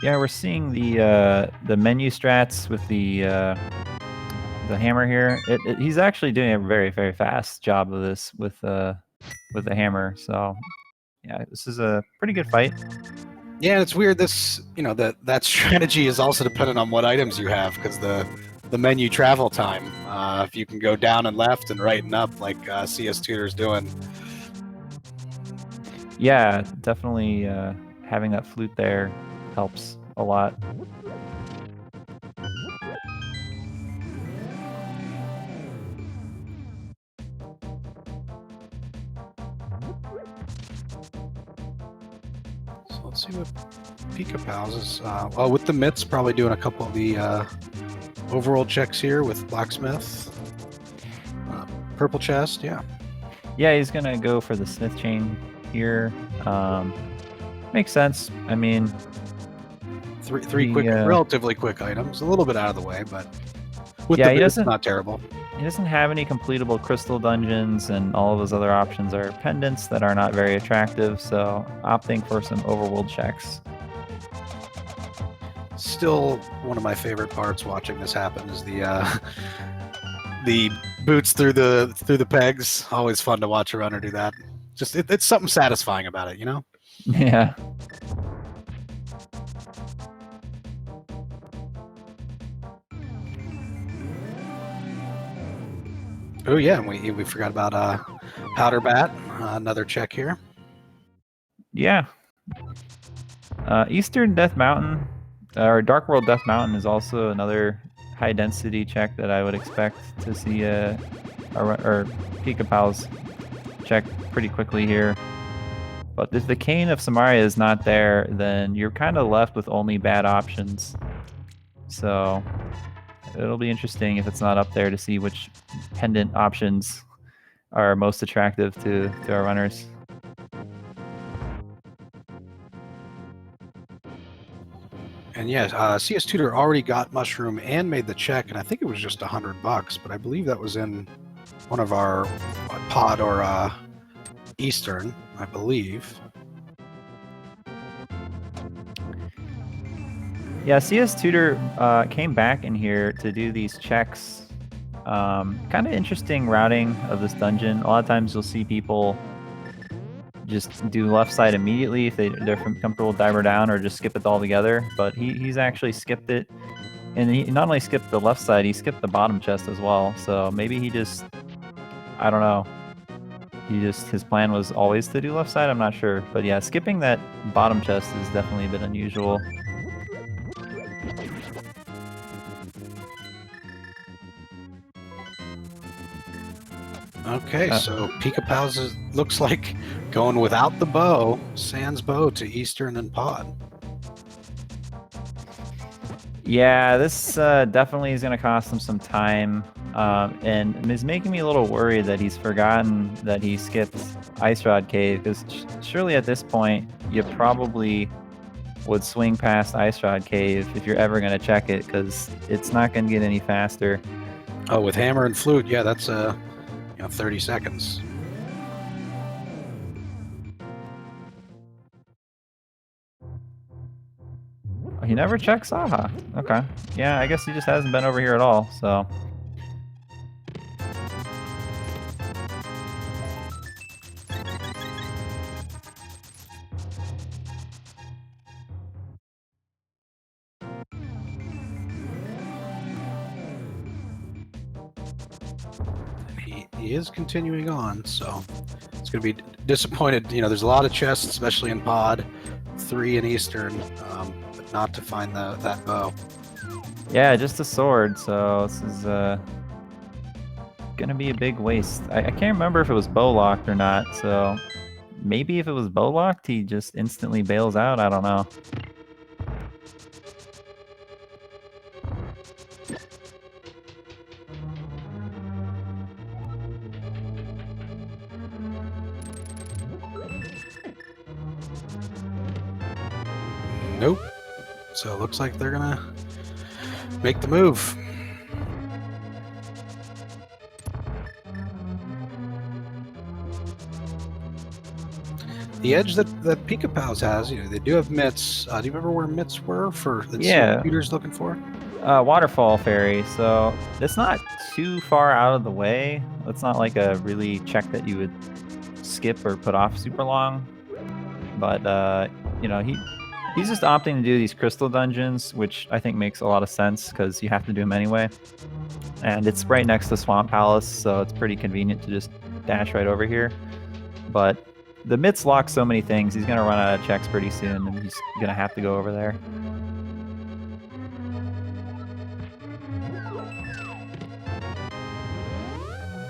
Yeah, we're seeing the menu strats with the hammer here. He's actually doing a very, very fast job of this with the hammer. So yeah, this is a pretty good fight. Yeah, and it's weird. This, that strategy is also dependent on what items you have, because the menu travel time. If you can go down and left and right and up like cstutor's doing. Yeah, definitely having that flute there helps a lot. So let's see what Pikapals is. Well, with the mitts, probably doing a couple of the overall checks here with blacksmith. Purple chest, yeah. Yeah, he's gonna go for the smith chain here. Makes sense. I mean, three quick, relatively quick items. A little bit out of the way, but with yeah, the mitts, not terrible. He doesn't have any completable crystal dungeons, and all of his other options are pendants that are not very attractive, so opting for some overworld checks. Still, one of my favorite parts watching this happen is the boots through the pegs. Always fun to watch a runner do that. Just it's something satisfying about it, Yeah. Oh yeah, and we forgot about powder bat. Another check here. Yeah. Eastern Death Mountain, or Dark World Death Mountain, is also another high density check that I would expect to see or Pikapals check pretty quickly here. But if the Cane of Samaria is not there, then you're kind of left with only bad options. So it'll be interesting if it's not up there to see which pendant options are most attractive to our runners. And yeah, cstutor already got mushroom and made the check, and I think it was just $100, but I believe that was in one of our pod or Eastern, I believe. Yeah, cstutor came back in here to do these checks Kind of interesting routing of this dungeon. A lot of times you'll see people just do left side immediately if they're comfortable diver down, or just skip it altogether. But he's actually skipped it, and he not only skipped the left side, he skipped the bottom chest as well. So maybe he just, I don't know. His plan was always to do left side. I'm not sure, but yeah, skipping that bottom chest is definitely a bit unusual. Okay, so Pikapals looks like going without the bow, sans bow, to Eastern and Pod. Yeah, this definitely is going to cost him some time, and is making me a little worried that he's forgotten that he skipped Ice Rod Cave, because surely at this point you probably would swing past Ice Rod Cave if you're ever going to check it, because it's not going to get any faster. Oh, with hammer and flute, yeah, that's 30 seconds. He never checks Aha. Okay. Yeah, I guess he just hasn't been over here at all, so. He is continuing on, so it's going to be disappointed. There's a lot of chests, especially in Pod, 3 in Eastern, but not to find that bow. Yeah, just a sword, so this is gonna be a big waste. I can't remember if it was bow locked or not, so maybe if it was bow locked, he just instantly bails out. I don't know. Nope. So it looks like they're gonna make the move. The edge that Pikapals has, they do have mitts. Do you remember where mitts were for the computers looking for? Waterfall Ferry. So it's not too far out of the way. It's not like a really check that you would skip or put off super long. But he's just opting to do these crystal dungeons, which I think makes a lot of sense because you have to do them anyway. And it's right next to Swamp Palace, so it's pretty convenient to just dash right over here. But the mitts lock so many things, he's going to run out of checks pretty soon, and he's going to have to go over there.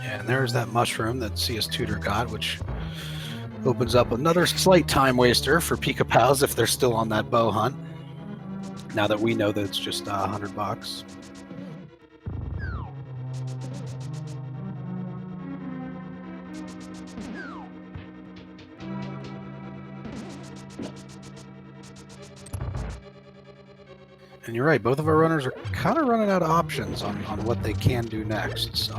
Yeah, and there's that mushroom that cstutor got, which opens up another slight time waster for Pikapals if they're still on that bow hunt. Now that we know that it's just $100. And you're right, both of our runners are kind of running out of options on what they can do next. So.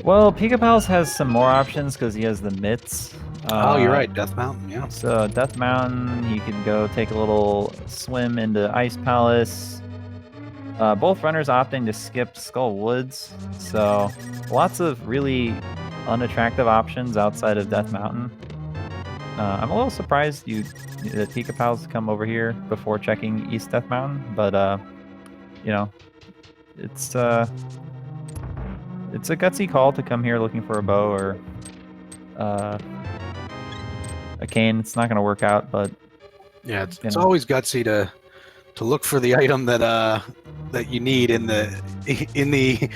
Well, Pikapals has some more options because he has the mitts. Oh, you're right, Death Mountain, yeah. So Death Mountain, he can go take a little swim into Ice Palace. Both runners opting to skip Skull Woods, so lots of really unattractive options outside of Death Mountain. I'm a little surprised that Pikapals come over here before checking East Death Mountain, but it's a gutsy call to come here looking for a bow or a cane. It's not going to work out, but yeah, it's always gutsy to look for the item that you need in the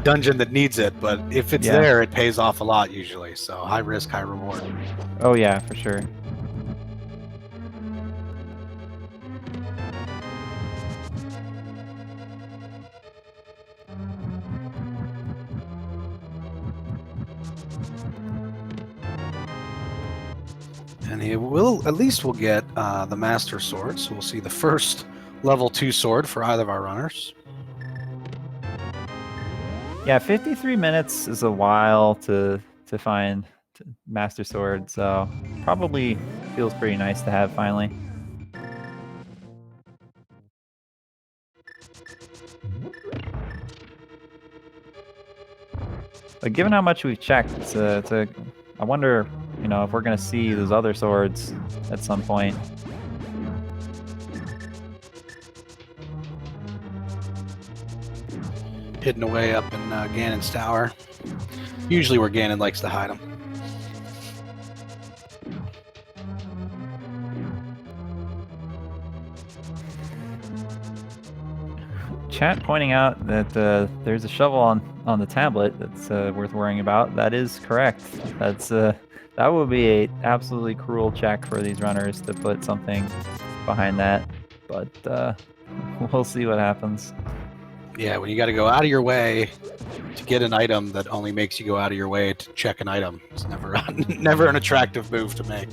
dungeon that needs it. But if it's there, it pays off a lot usually. So high risk, high reward. Oh yeah, for sure. And he will get the Master Sword, so we'll see the first level 2 sword for either of our runners. Yeah, 53 minutes is a while to find Master Sword, so probably feels pretty nice to have finally. But given how much we've checked, I wonder, you know, if we're gonna see those other swords at some point. Hidden away up in Ganon's tower. Usually where Ganon likes to hide them. Chat pointing out that there's a shovel on the tablet that's worth worrying about. That is correct. That's that would be a absolutely cruel check for these runners to put something behind that, but we'll see what happens. Yeah, when you got to go out of your way to get an item that only makes you go out of your way to check an item, it's never never an attractive move to make.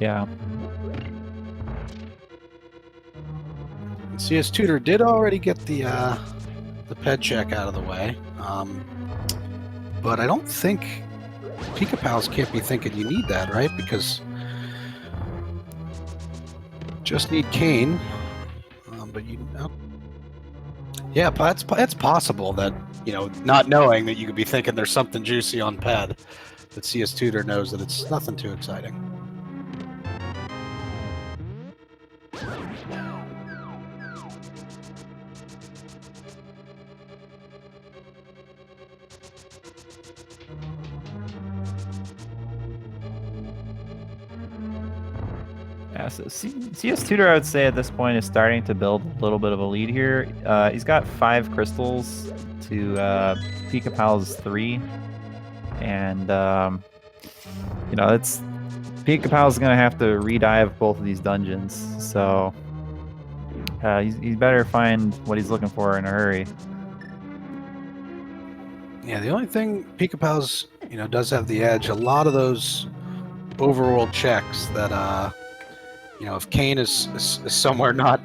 Yeah. cstutor did already get the ped check out of the way, but I don't think Pikapals can't be thinking you need that, right? Because just need Kane, but you know. Yeah, it's possible that, you know, not knowing that you could be thinking there's something juicy on ped, that cstutor knows that it's nothing too exciting. Yeah, so cstutor, I would say at this point, is starting to build a little bit of a lead here. He's got 5 crystals to Pikapals' 3, and you know, Pikapals gonna have to redive both of these dungeons, so he's better find what he's looking for in a hurry. Yeah, the only thing Pikapals, you know, does have the edge. A lot of those overworld checks that you know, if Kane is somewhere not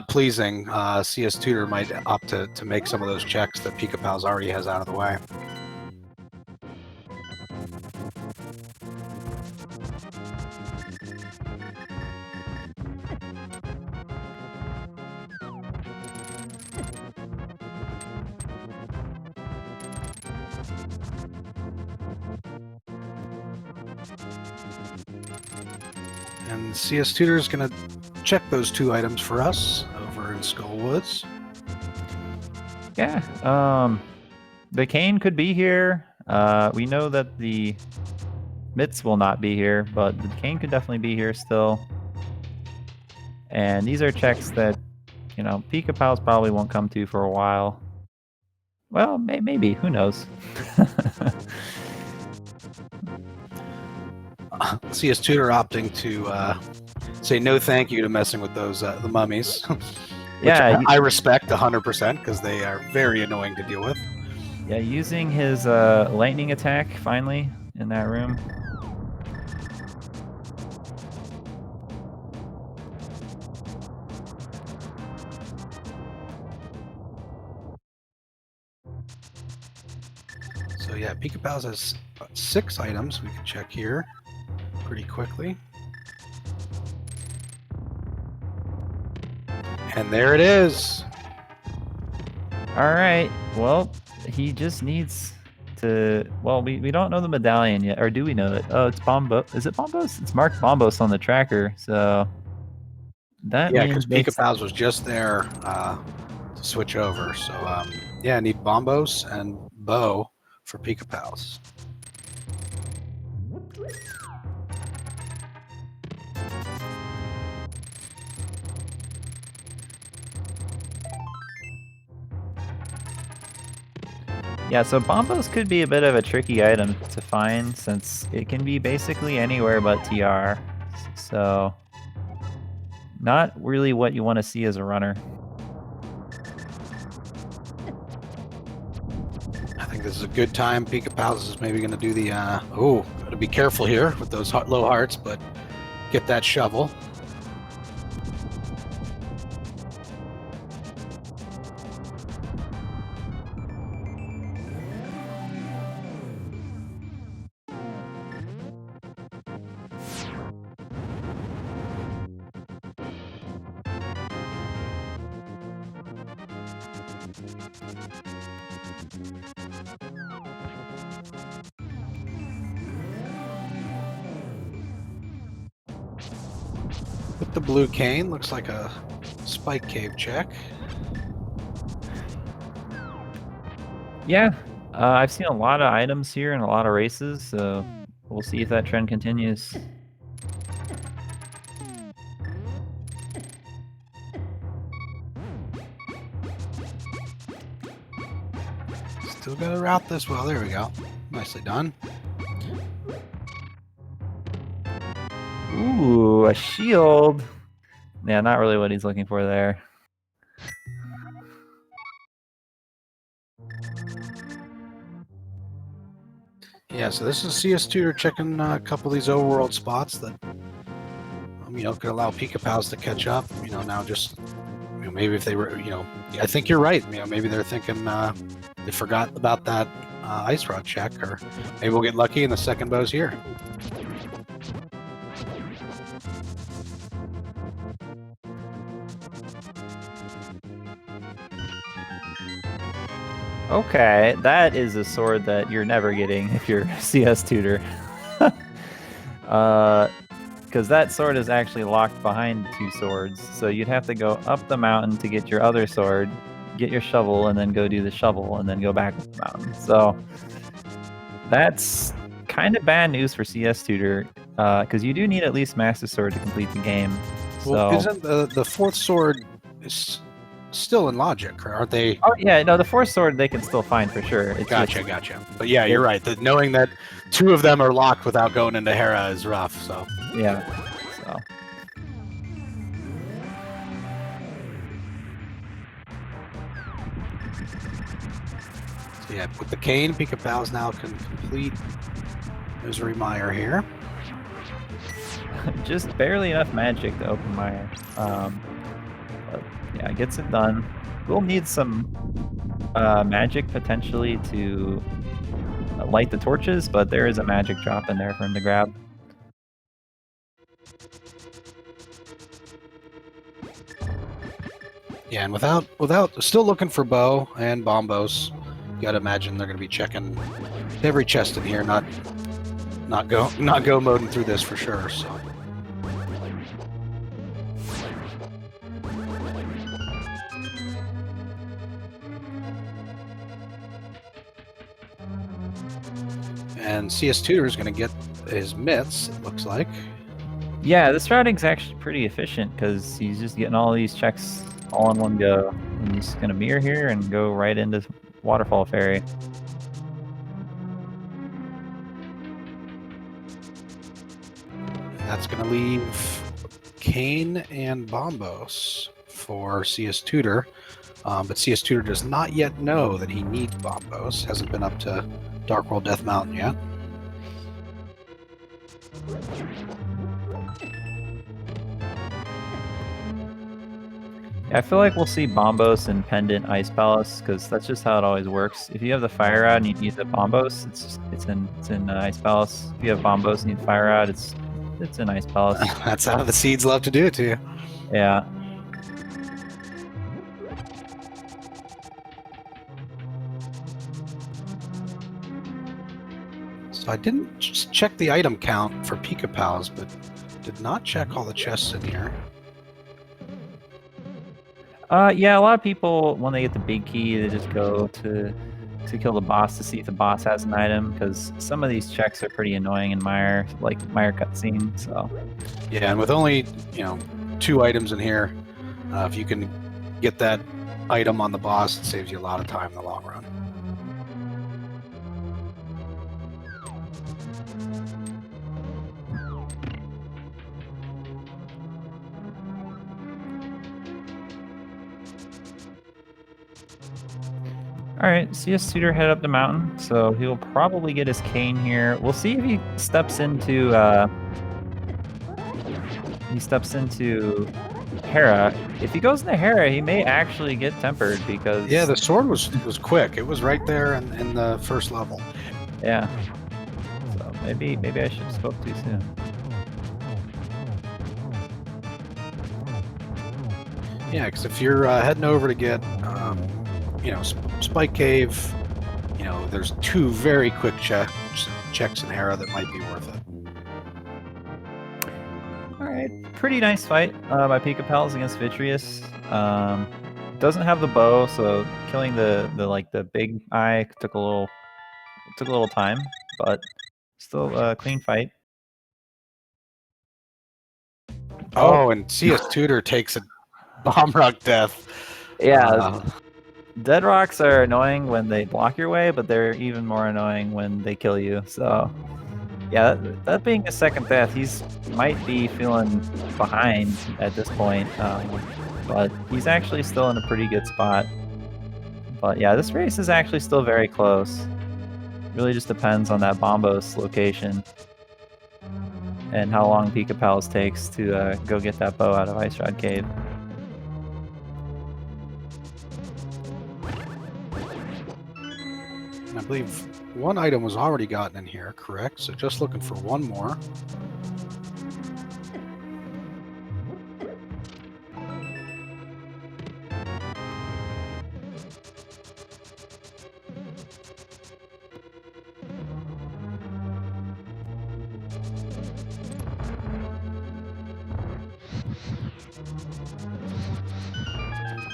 pleasing, cstutor might opt to make some of those checks that Pikapals already has out of the way. And cstutor is going to check those 2 items for us over in Skullwoods. Yeah, the Kane could be here. We know that the Mitts will not be here, but the Kane could definitely be here still. And these are checks that, you know, Pikapals probably won't come to for a while. Well, maybe. Who knows? cstutor opting to say no thank you to messing with those the mummies, which Yeah, I respect 100% because they are very annoying to deal with. Yeah, using his lightning attack finally in that room. So yeah, Pikapals has 6 items we can check here pretty quickly. And there it is. All right. Well, he just needs to. Well, we don't know the medallion yet, or do we know it? Oh, it's Bombo. Is it Bombos? It's marked Bombos on the tracker. So that Yeah, means because Pikapals was just there to switch over. So yeah, I need Bombos and Bow for Pikapals. Yeah, so Bombos could be a bit of a tricky item to find since it can be basically anywhere but TR. So not really what you want to see as a runner. I think this is a good time. Pikapals is maybe going to do the oh, gotta be careful here with those low hearts, but get that shovel. With the blue cane, looks like a spike cave check. Yeah, I've seen a lot of items here and a lot of races, so we'll see if that trend continues. Still got to route this well. There we go. Nicely done. Ooh, a shield. Yeah, not really what he's looking for there. Yeah, so this is cstutor checking a couple of these overworld spots that, could allow Pikapals to catch up. Now just, maybe if they were, I think you're right. Maybe they're thinking they forgot about that ice rod check, or maybe we'll get lucky and the second bow's here. Okay, that is a sword that you're never getting if you're CS tutor. Because that sword is actually locked behind two swords, so you'd have to go up the mountain to get your other sword, get your shovel, and then go do the shovel, and then go back up the mountain. So that's kind of bad news for CS tutor, because you do need at least Master Sword to complete the game. Well, so isn't the fourth sword is still in logic, aren't they? Oh yeah, no, the fourth sword they can still find for sure. It's Gotcha. But yeah, you're right. Knowing that two of them are locked without going into Hera is rough. So yeah, so. So yeah, with the cane, Pikapals now can complete Misery Mire here. Just barely enough magic to open Mire. But yeah, gets it done. We'll need some magic potentially to light the torches, but there is a magic drop in there for him to grab. Yeah, and without still looking for bow and bombos, you gotta imagine they're gonna be checking every chest in here, not go moding through this for sure. So. And CS Tutor is going to get his mitts, it looks like. Yeah, this routing's actually pretty efficient because he's just getting all these checks all in one go. And he's going to mirror here and go right into Waterfall Ferry. That's going to leave Kane and Bombos for CS Tutor. But CS Tutor does not yet know that he needs Bombos. Hasn't been up to Dark World Death Mountain yet. Yeah, I feel like we'll see Bombos and Pendant Ice Palace because that's just how it always works. If you have the Fire Rod and you need the Bombos, it's in Ice Palace. If you have Bombos and you need Fire Rod, it's in Ice Palace. That's how the seeds love to do it to you. Yeah. So I didn't just check the item count for Pikapals, but did not check all the chests in here. Yeah, a lot of people, when they get the big key, they just go to kill the boss to see if the boss has an item, because some of these checks are pretty annoying in Mire, like Mire cutscene, so. Yeah, and with only, 2 items in here, if you can get that item on the boss, it saves you a lot of time in the long run. Alright, CS Tutor head up the mountain, so he'll probably get his cane here. We'll see if he steps into Hera. If he goes into Hera, he may actually get tempered because... Yeah, the sword was quick. It was right there in the first level. Yeah. So maybe I should have spoke too soon. Yeah, because if you're heading over to get, Spike Cave, there's 2 very quick checks in Hera that might be worth it. Alright, pretty nice fight by Pikapals against Vitreous. Doesn't have the bow, so killing the big eye took a little time, but still a clean fight. Oh, and CS Tutor takes a bomb rock death. Yeah, dead rocks are annoying when they block your way, but they're even more annoying when they kill you. So, yeah, that being a second death, he's might be feeling behind at this point, but he's actually still in a pretty good spot. But yeah, this race is actually still very close. Really just depends on that Bombos location and how long Pikapals takes to go get that bow out of Ice Rod Cave. I believe one item was already gotten in here, correct? So just looking for one more.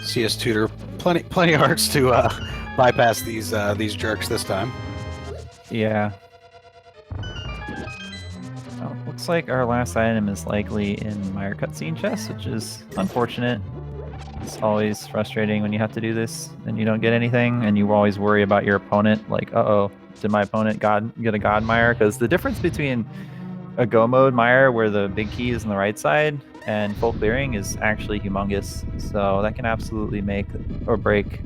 CS Tutor, plenty of hearts to bypass these jerks this time. Yeah. Oh, looks like our last item is likely in Meyer cutscene chest, which is unfortunate. It's always frustrating when you have to do this and you don't get anything, and you always worry about your opponent, like, uh-oh, did my opponent get a God Meyer? Because the difference between a Go mode Meyer, where the big key is on the right side, and full clearing is actually humongous. So that can absolutely make or break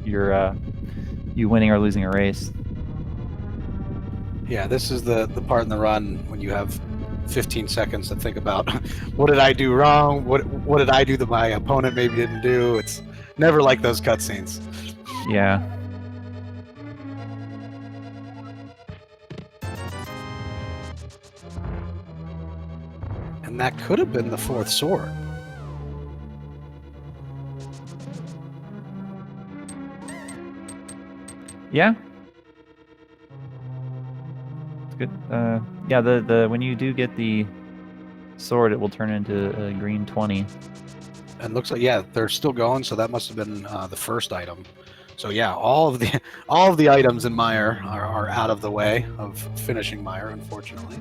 you winning or losing a race. Yeah, this is the part in the run when you have 15 seconds to think about what did I do wrong? What did I do that my opponent maybe didn't do? It's never like those cutscenes. Yeah. And that could have been the fourth sword. Yeah. It's good. Yeah, the when you do get the sword, it will turn into a green 20. And looks like, yeah, they're still going, so that must have been the first item. So yeah, all of the items in Meyer are out of the way of finishing Meyer, unfortunately.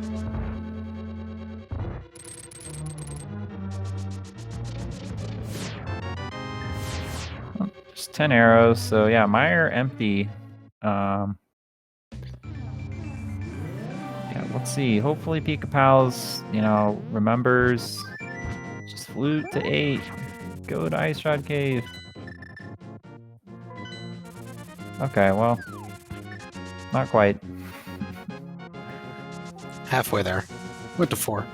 Just 10 arrows, so yeah, Meyer empty. Yeah, let's see. Hopefully Pikapals, remembers. Just flute to 8. Go to Ice Rod Cave. Okay, well, not quite. Halfway there. Went to 4.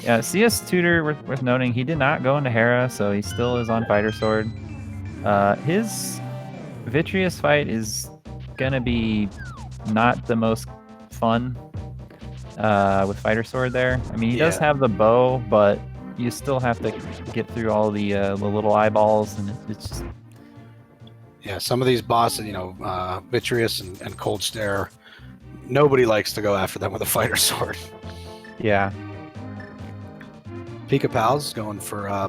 Yeah, CS Tutor, worth noting, he did not go into Hera, so he still is on Fighter Sword. His Vitreous fight is gonna be not the most fun with Fighter Sword there. I mean, he does have the bow, but you still have to get through all the little eyeballs, and it's just... Yeah, some of these bosses, Vitreous and Cold Stare, nobody likes to go after them with a Fighter Sword. Yeah. Pikapals going for a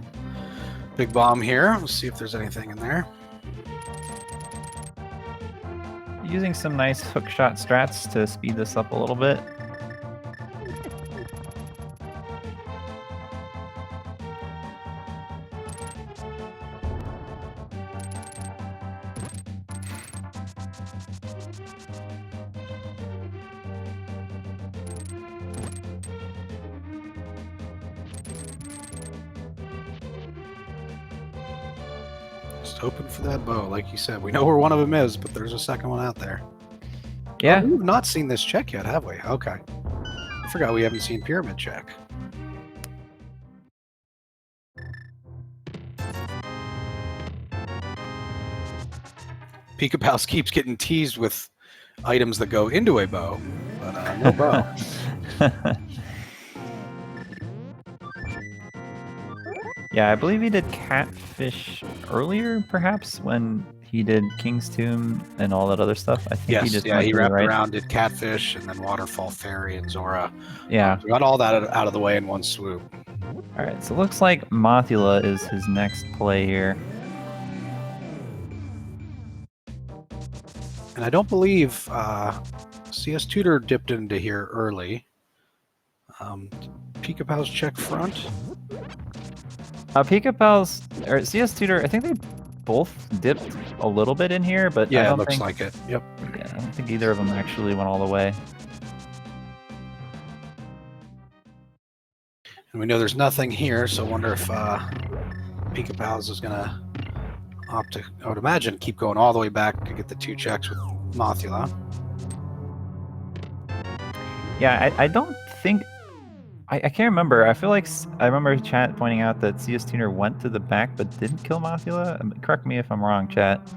big bomb here. Let's see if there's anything in there. Using some nice hookshot strats to speed this up a little bit. Hoping for that bow, like you said. We know where one of them is, but there's a second one out there. Yeah. Oh, we've not seen this check yet, have we? Okay. I forgot we haven't seen Pyramid check. Pikapals keeps getting teased with items that go into a bow, but no bow. Yeah, I believe he did Catfish earlier, perhaps, when he did King's Tomb and all that other stuff. I think he just he wrapped around, did Catfish, and then Waterfall Fairy and Zora. Yeah. We got all that out of the way in one swoop. All right, so it looks like Mothula is his next play here. And I don't believe CS Tutor dipped into here early. Pikapals check front. Pikapals or CS Tutor, I think they both dipped a little bit in here, but yeah, I don't it looks think, like it. Yep. Yeah, I don't think either of them actually went all the way. And we know there's nothing here, so I wonder if Pikapals is gonna opt to, I would imagine, keep going all the way back to get the 2 checks with Mothula. Yeah, I don't think... I can't remember. I feel like I remember chat pointing out that CS Tuner went to the back but didn't kill Mothula. Correct me if I'm wrong, chat.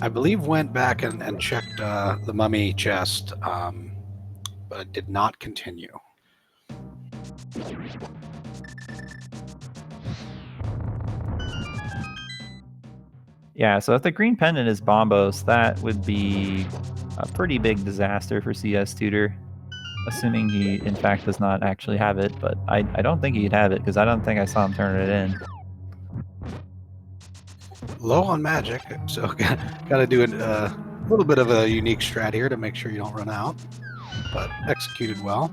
I believe went back and checked the mummy chest, but did not continue. Yeah, so if the green pendant is Bombos, that would be a pretty big disaster for CS Tutor. Assuming he, in fact, does not actually have it, but I don't think he'd have it, because I don't think I saw him turn it in. Low on magic, so gotta do a little bit of a unique strat here to make sure you don't run out, but executed well.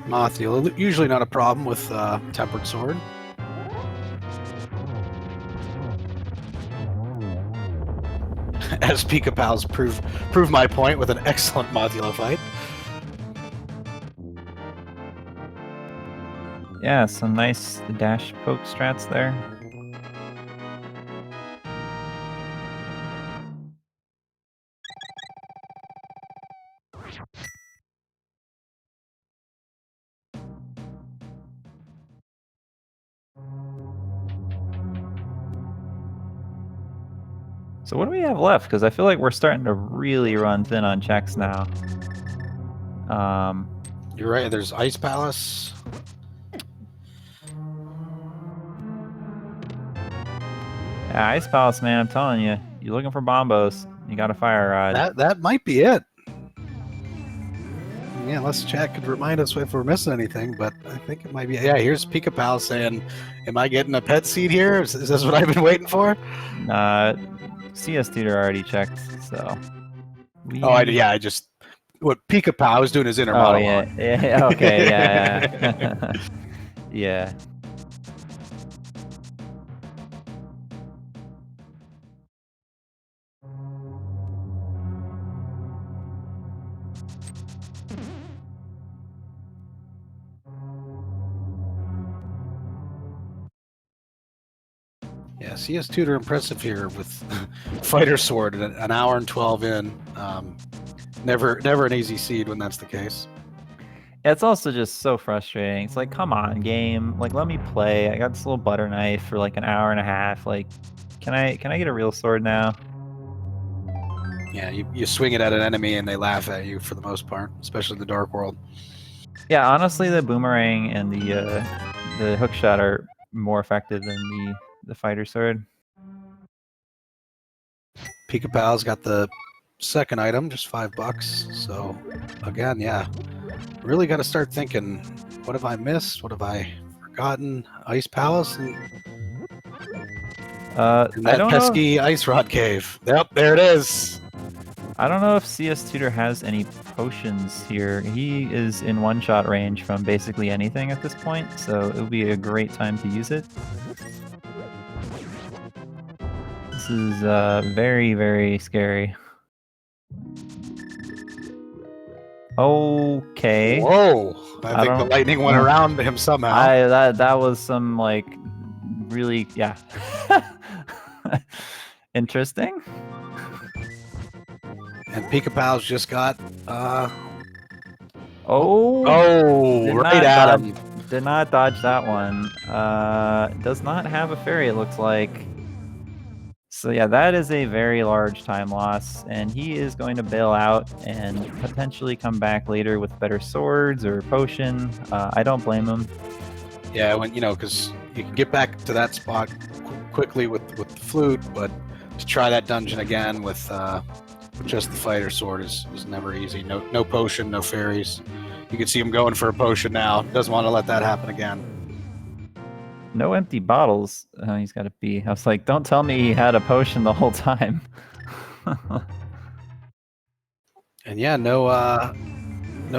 Mothula, usually not a problem with Tempered Sword. As Pikapals prove my point with an excellent Mothula fight. Yeah, some nice dash poke strats there. So what do we have left? Because I feel like we're starting to really run thin on checks now. You're right, there's Ice Palace. Yeah, Ice Palace, man, I'm telling you. You're looking for Bombos, you got a Fire Rod. That might be it. Yeah, unless chat could remind us if we're missing anything, but I think it might be. Yeah, here's Pikapal saying, am I getting a pet seed here? Is this what I've been waiting for? CS Tutor already checked, so... I just... What Pikapal was doing his inner monologue. Yeah, okay, yeah. Yeah. Yeah, CS Tutor impressive here with Fighter Sword at an hour and 12 in. Never an easy seed when that's the case. It's also just so frustrating. It's like, come on, game. Like, let me play. I got this little butter knife for like an hour and a half. Like, can I get a real sword now? Yeah, you swing it at an enemy and they laugh at you for the most part, especially in the Dark World. Yeah, honestly, the boomerang and the hook shot are more effective than the fighter sword. Pikapal's got the second item, just $5. So again, yeah, really got to start thinking, what have I missed? What have I forgotten? Ice Palace and that pesky Ice Rod Cave. Yep, there it is. I don't know if CS Tutor has any potions here. He is in one-shot range from basically anything at this point, so it would be a great time to use it. This is very, very scary. Okay. Whoa! I think the lightning went around him somehow. That was some, like, really, yeah. Interesting. And Pikapal's just got right at him. Did not dodge that one. Does not have a fairy, it looks like. So yeah, that is a very large time loss, and he is going to bail out and potentially come back later with better swords or potion. I don't blame him. Yeah, when because you can get back to that spot quickly with the flute, but to try that dungeon again with just the fighter sword is never easy. No potion, no fairies. You can see him going for a potion now. Doesn't want to let that happen again. No empty bottles. He's got to be. I was like, don't tell me he had a potion the whole time. And yeah, no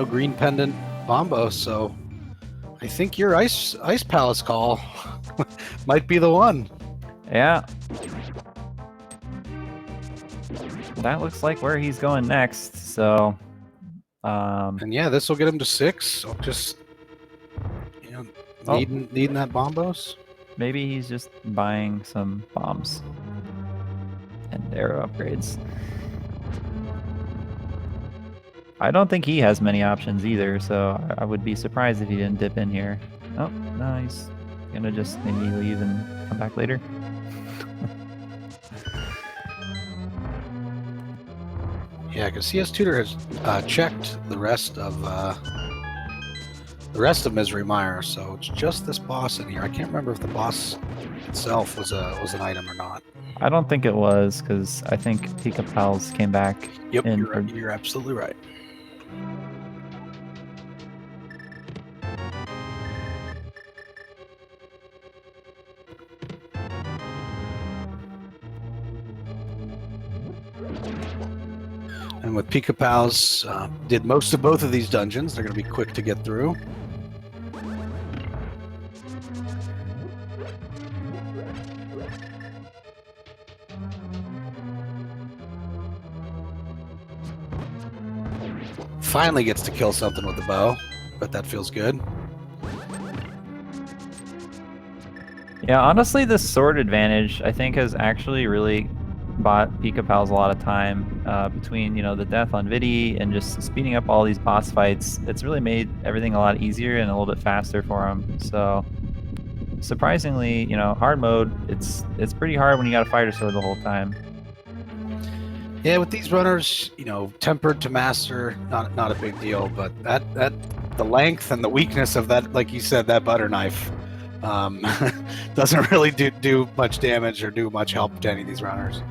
green pendant Bombo. So I think your ice palace call might be the one. Yeah. That looks like where he's going next. So. And yeah, this will get him to 6. Just needing that bombos. Maybe he's just buying some bombs and arrow upgrades. I don't think he has many options either, so I would be surprised if he didn't dip in here. Oh, no, he's gonna just maybe leave and come back later. Yeah, because CS Tutor has checked the rest of Misery Mire, so it's just this boss in here. I can't remember if the boss itself was an item or not. I don't think it was, because I think Pikapals came back. Yep, you're absolutely right. And with Pikapals, did most of both of these dungeons. They're going to be quick to get through. Finally gets to kill something with the bow, but that feels good. Yeah, honestly, this sword advantage, I think, has actually really bought Pikapals a lot of time between, the death on Vidi and just speeding up all these boss fights. It's really made everything a lot easier and a little bit faster for him. So, surprisingly, hard mode, it's pretty hard when you got a fighter sword the whole time. Yeah, with these runners, tempered to master, not a big deal. But that the length and the weakness of that, like you said, that butter knife doesn't really do much damage or do much help to any of these runners.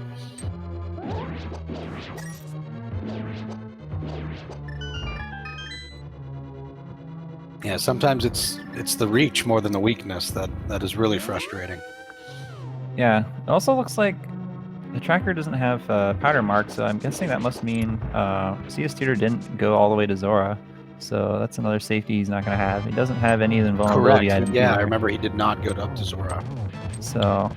Yeah, sometimes it's the reach more than the weakness that is really frustrating. Yeah, it also looks like the tracker doesn't have powder marks, so I'm guessing that must mean CS Tutor didn't go all the way to Zora. So that's another safety he's not going to have. He doesn't have any of the invulnerability items. Yeah, I remember he did not go up to Zora. So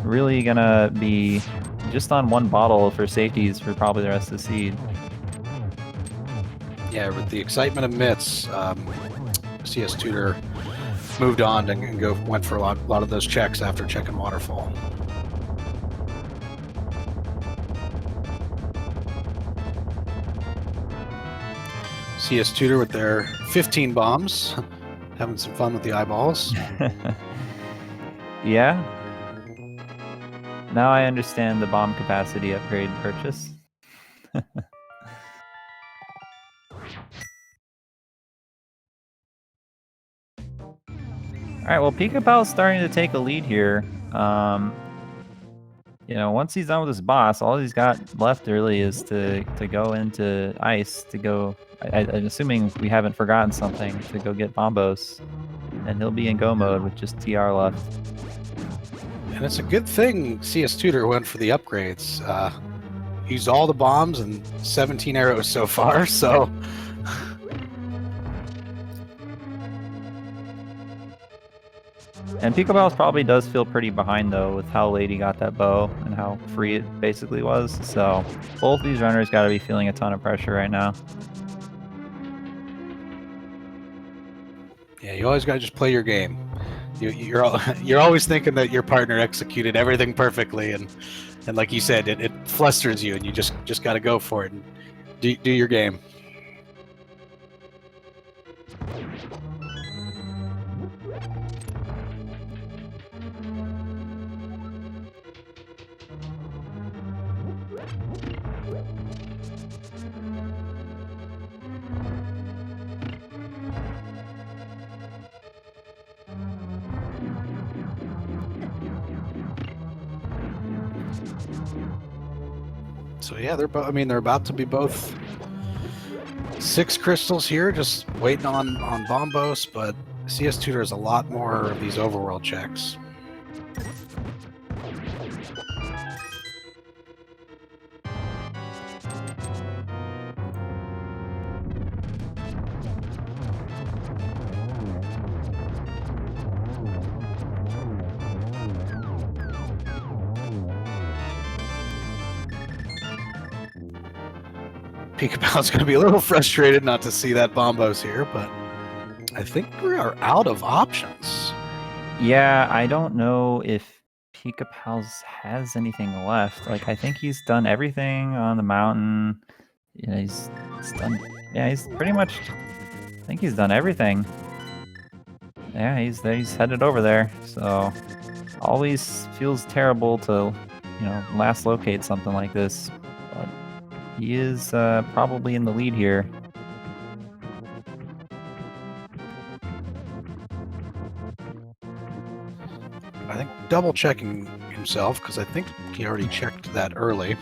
really going to be just on one bottle for safeties for probably the rest of the seed. Yeah, with the excitement of Mitts, CS Tutor moved on and went for a lot of those checks after checking Waterfall. CS Tutor with their 15 bombs, having some fun with the eyeballs. Yeah. Now I understand the bomb capacity upgrade purchase. Alright, well, Pikapal's starting to take a lead here. Once he's done with his boss, all he's got left really is to go into ice, to go, I'm assuming we haven't forgotten something, to go get Bombos. And he'll be in go mode with just TR left. And it's a good thing CS Tutor went for the upgrades. Used all the bombs and 17 arrows so far, so... And Pikapals probably does feel pretty behind, though, with how late he got that bow and how free it basically was. So both these runners got to be feeling a ton of pressure right now. Yeah, you always got to just play your game. You're always thinking that your partner executed everything perfectly, and like you said, it flusters you, and you just got to go for it and do your game. So yeah, they're both. I mean, they're about to be both 6 crystals here, just waiting on Bombos. But CS Tutor has a lot more of these overworld checks. Pikapals going to be a little frustrated not to see that Bombos here, but I think we are out of options. Yeah, I don't know if Pikapals has anything left. Like, I think he's done everything on the mountain. Yeah, he's done. Yeah, he's pretty much. I think he's done everything. Yeah, he's headed over there. So, always feels terrible to, last locate something like this. But he is probably in the lead here. I think double checking himself, because I think he already checked that early.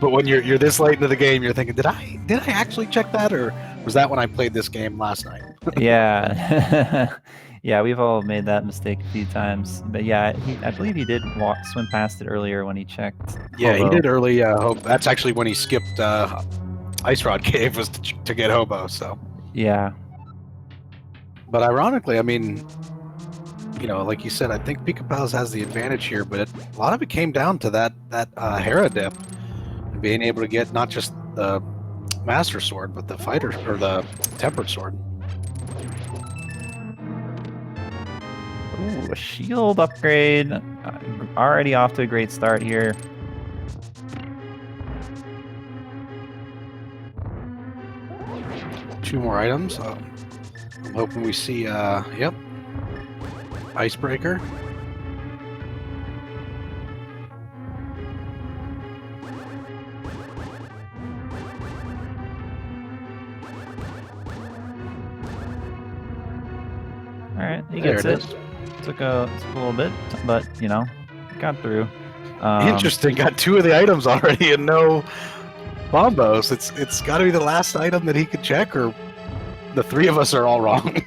But when you're this late into the game, you're thinking, did I actually check that, or was that when I played this game last night? Yeah. Yeah, we've all made that mistake a few times. But yeah, I believe he did swim past it earlier when he checked. Yeah, Hobo. he did early. That's actually when he skipped Ice Rod Cave, was to get Hobo. So yeah. But ironically, I mean, like you said, I think Pikapals has the advantage here, but a lot of it came down to that Hera dip and being able to get not just the Master Sword, but the Fighter or the Tempered Sword. Ooh, a shield upgrade. Already off to a great start here. Two more items. I'm hoping we see, yep, Icebreaker. All right, he gets it. Took a little bit, but got through. Interesting. Got 2 of the items already and no Bombos. It's got to be the last item that he could check, or the 3 of us are all wrong.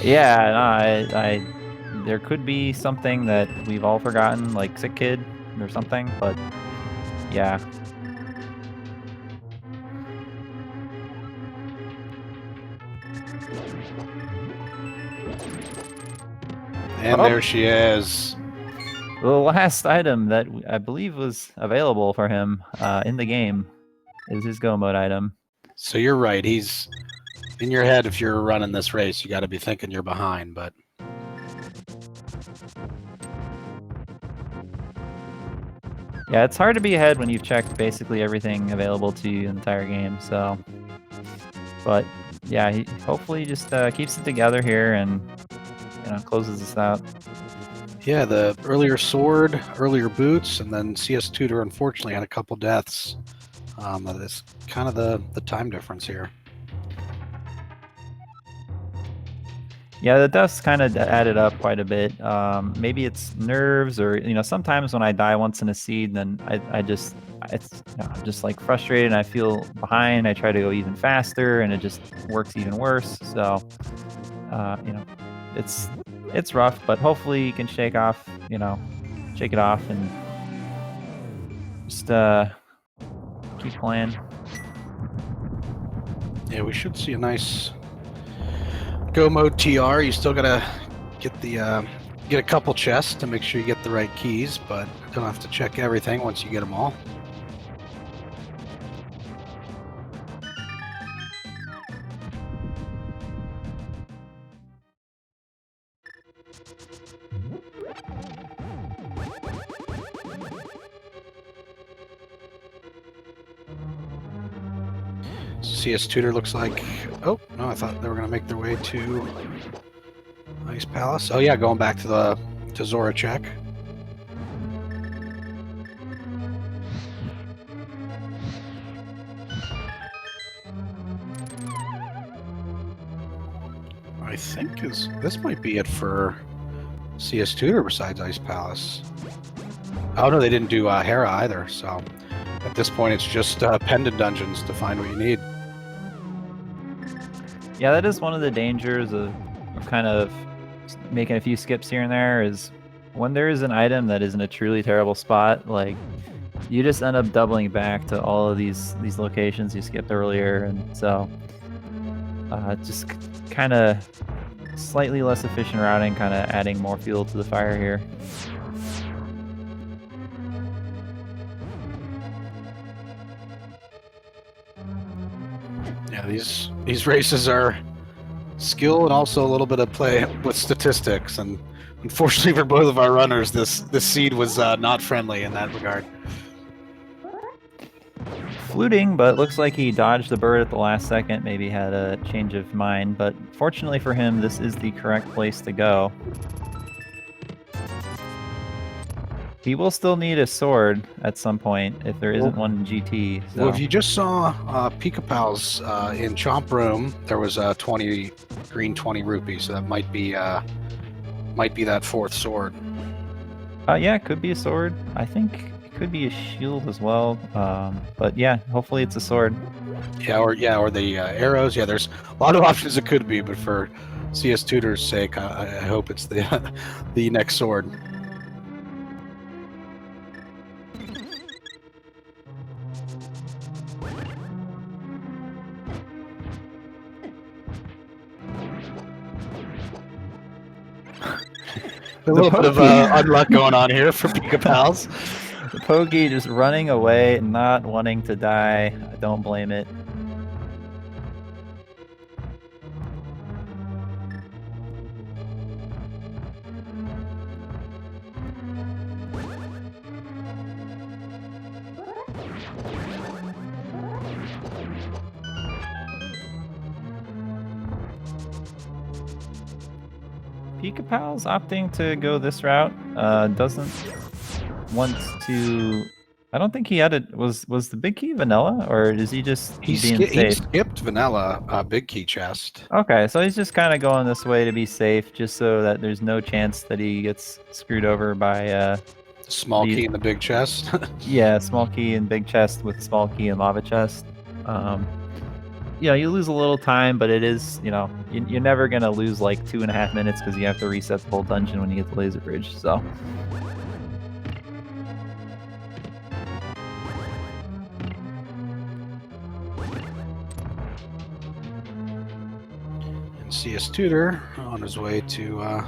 Yeah, no, there could be something that we've all forgotten, like Sick Kid or something, but yeah. And there she is. The last item that I believe was available for him in the game is his Go Mode item. So you're right. He's in your head. If you're running this race, you got to be thinking you're behind. But yeah, it's hard to be ahead when you've checked basically everything available to you in the entire game. So, but yeah, he hopefully just keeps it together here and closes this out. Yeah, the earlier sword, earlier boots, and then CS Tutor unfortunately had a couple deaths. That is kind of the time difference here. Yeah, the deaths kind of added up quite a bit. Maybe it's nerves, or sometimes when I die once in a seed, then I'm just like frustrated and I feel behind. I try to go even faster and it just works even worse. So it's rough, but hopefully you can shake it off and just keep playing. Yeah, we should see a nice Go Mode TR. You still gotta get a couple chests to make sure you get the right keys, but don't have to check everything once you get them all. CS Tutor looks like... Oh, no, I thought they were going to make their way to Ice Palace. Oh, yeah, going back to Zora check. I think this might be it for CS Tutor besides Ice Palace. Oh, no, they didn't do Hera either, so... At this point, it's just pendant dungeons to find what you need. Yeah, that is one of the dangers of kind of making a few skips here and there, is when there is an item that is in a truly terrible spot, like you just end up doubling back to all of these locations you skipped earlier, and so just kind of slightly less efficient routing, kind of adding more fuel to the fire here. Yeah, these races are skill and also a little bit of play with statistics, and unfortunately for both of our runners, this seed was not friendly in that regard. Fluting, but looks like he dodged the bird at the last second, maybe had a change of mind, but fortunately for him, this is the correct place to go. He will still need a sword at some point if there isn't one in GT. So. Well, if you just saw Pikapals in Chomp Room, there was 20 green 20 rupees, so that might be that fourth sword. Yeah, it could be a sword. I think it could be a shield as well. But yeah, hopefully it's a sword. Yeah, or the arrows. Yeah, there's a lot of options it could be, but for CS Tutor's sake, I hope it's the the next sword. A little bit of unluck going on here for Pikapals. The Pokey just running away, not wanting to die. I don't blame it. Pikapals opting to go this route. Doesn't want to. I don't think he had it. Was the big key vanilla, or is he just he being safe? He skipped vanilla big key chest. Okay, so he's just kind of going this way to be safe, just so that there's no chance that he gets screwed over by small key in the big chest. Yeah, small key and big chest with small key and lava chest. You know, you lose a little time, but it is, you know, you're never going to lose like 2.5 minutes because you have to reset the whole dungeon when you get the laser bridge, so. And CS Tutor on his way to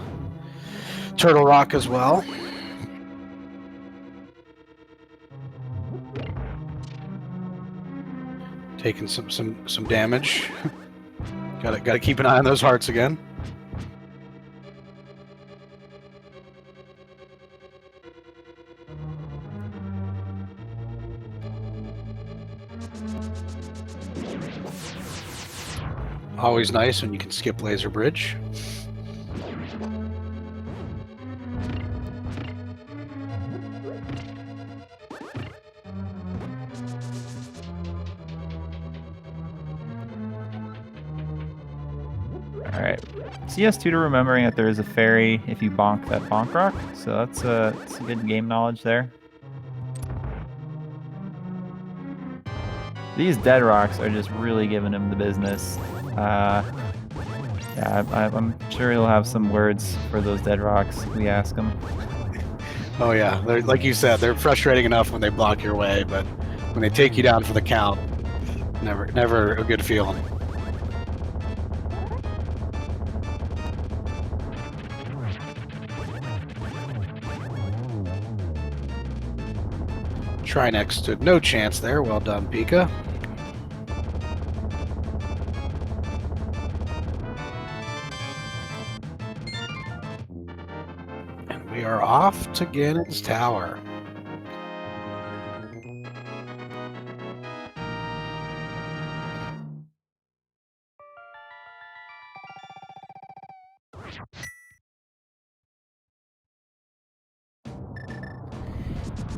Turtle Rock as well. Taking some damage. Gotta keep an eye on those hearts again. Always nice when you can skip laser bridge. Alright, CS Tutor remembering that there is a fairy if you bonk that bonk rock, so that's a good game knowledge there. These dead rocks are just really giving him the business. Yeah, I'm sure he'll have some words for those dead rocks if we ask him. Oh yeah, they're, like you said, they're frustrating enough when they block your way, but when they take you down for the count, never a good feeling. Try next stood no chance there. Well done, Pika. And we are off to Ganon's Tower.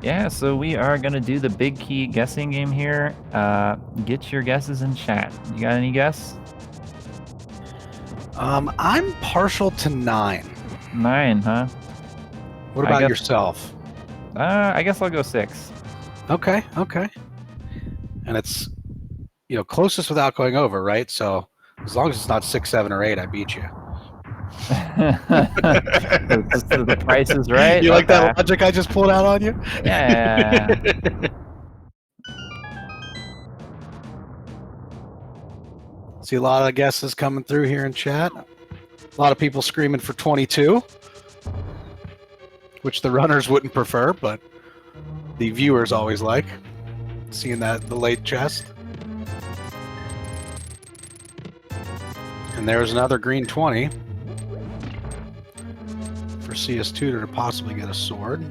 Yeah, so we are going to do the big key guessing game here. Get your guesses in chat. You got any guess? I'm partial to 9. 9, huh? What about yourself? I guess I'll go 6. Okay, okay. and it's closest without going over, right? So as long as it's not 6, 7, or 8, I beat you. the price is right. You like Okay. that logic I just pulled out on you? Yeah. See a lot of guesses coming through here in chat. A lot of people screaming for 22, which the runners wouldn't prefer, but the viewers always like seeing that the late chest. And there's another green 20 for CS Tutor to possibly get a sword.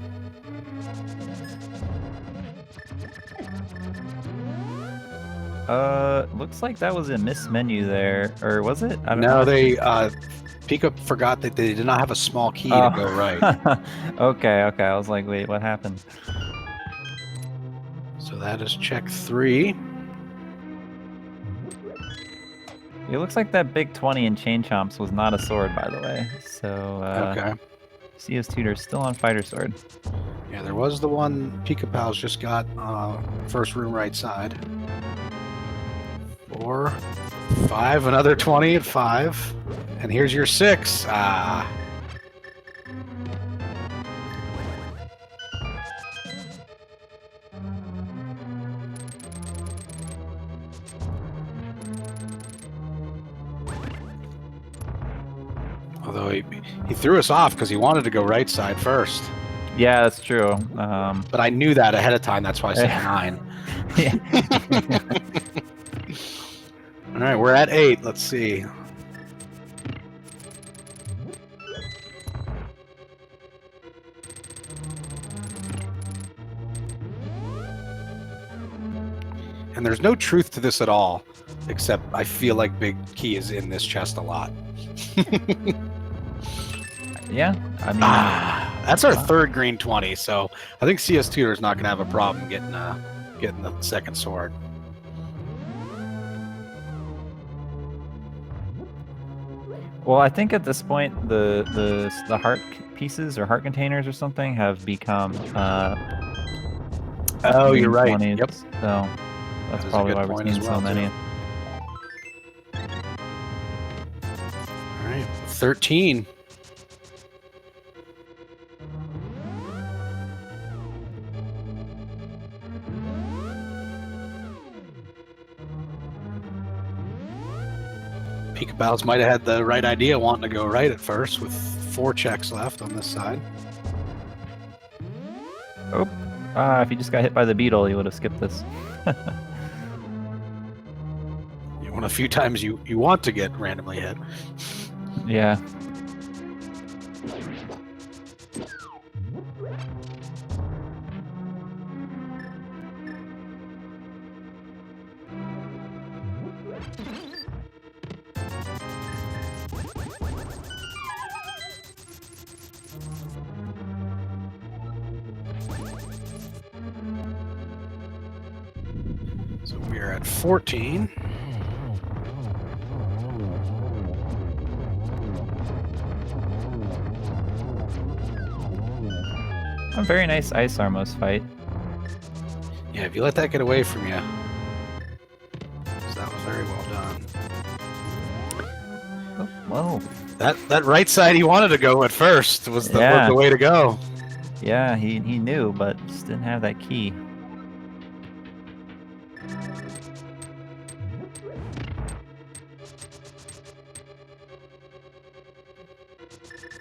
Looks like that was a missed menu there, or was it? No, they Pika forgot that they did not have a small key to go right. Okay. I was like, wait, what happened? So that is check 3. It looks like that big 20 in Chain Chomps was not a sword, by the way. So Okay. CS Tutor is still on fighter sword. Yeah, there was the one Pikapals just got first room right side. 4, 5, another 20 at 5. And here's your 6. Although he threw us off because he wanted to go right side first. Yeah, that's true. But I knew that ahead of time. That's why I said 9. Yeah. All right, we're at 8. Let's see. And there's no truth to this at all, except I feel like Big Key is in this chest a lot. Yeah, I mean, that's our third green 20, so I think CS Tutor is not going to have a problem getting the second sword. well, I think at this point the heart pieces or heart containers or something have become oh, you're right. 20s, Yep. So that's probably why we're seeing so many. All right, 13. Pikapals might have had the right idea wanting to go right at first with 4 checks left on this side. Oh, if he just got hit by the beetle, he would have skipped this. One of the few times you want to get randomly hit. Yeah. So we're at 14. A very nice Ice Armos fight. Yeah, if you let that get away from you. So that was very well done. Oh, whoa. That right side he wanted to go at first was the way to go. Yeah, he knew, but just didn't have that key.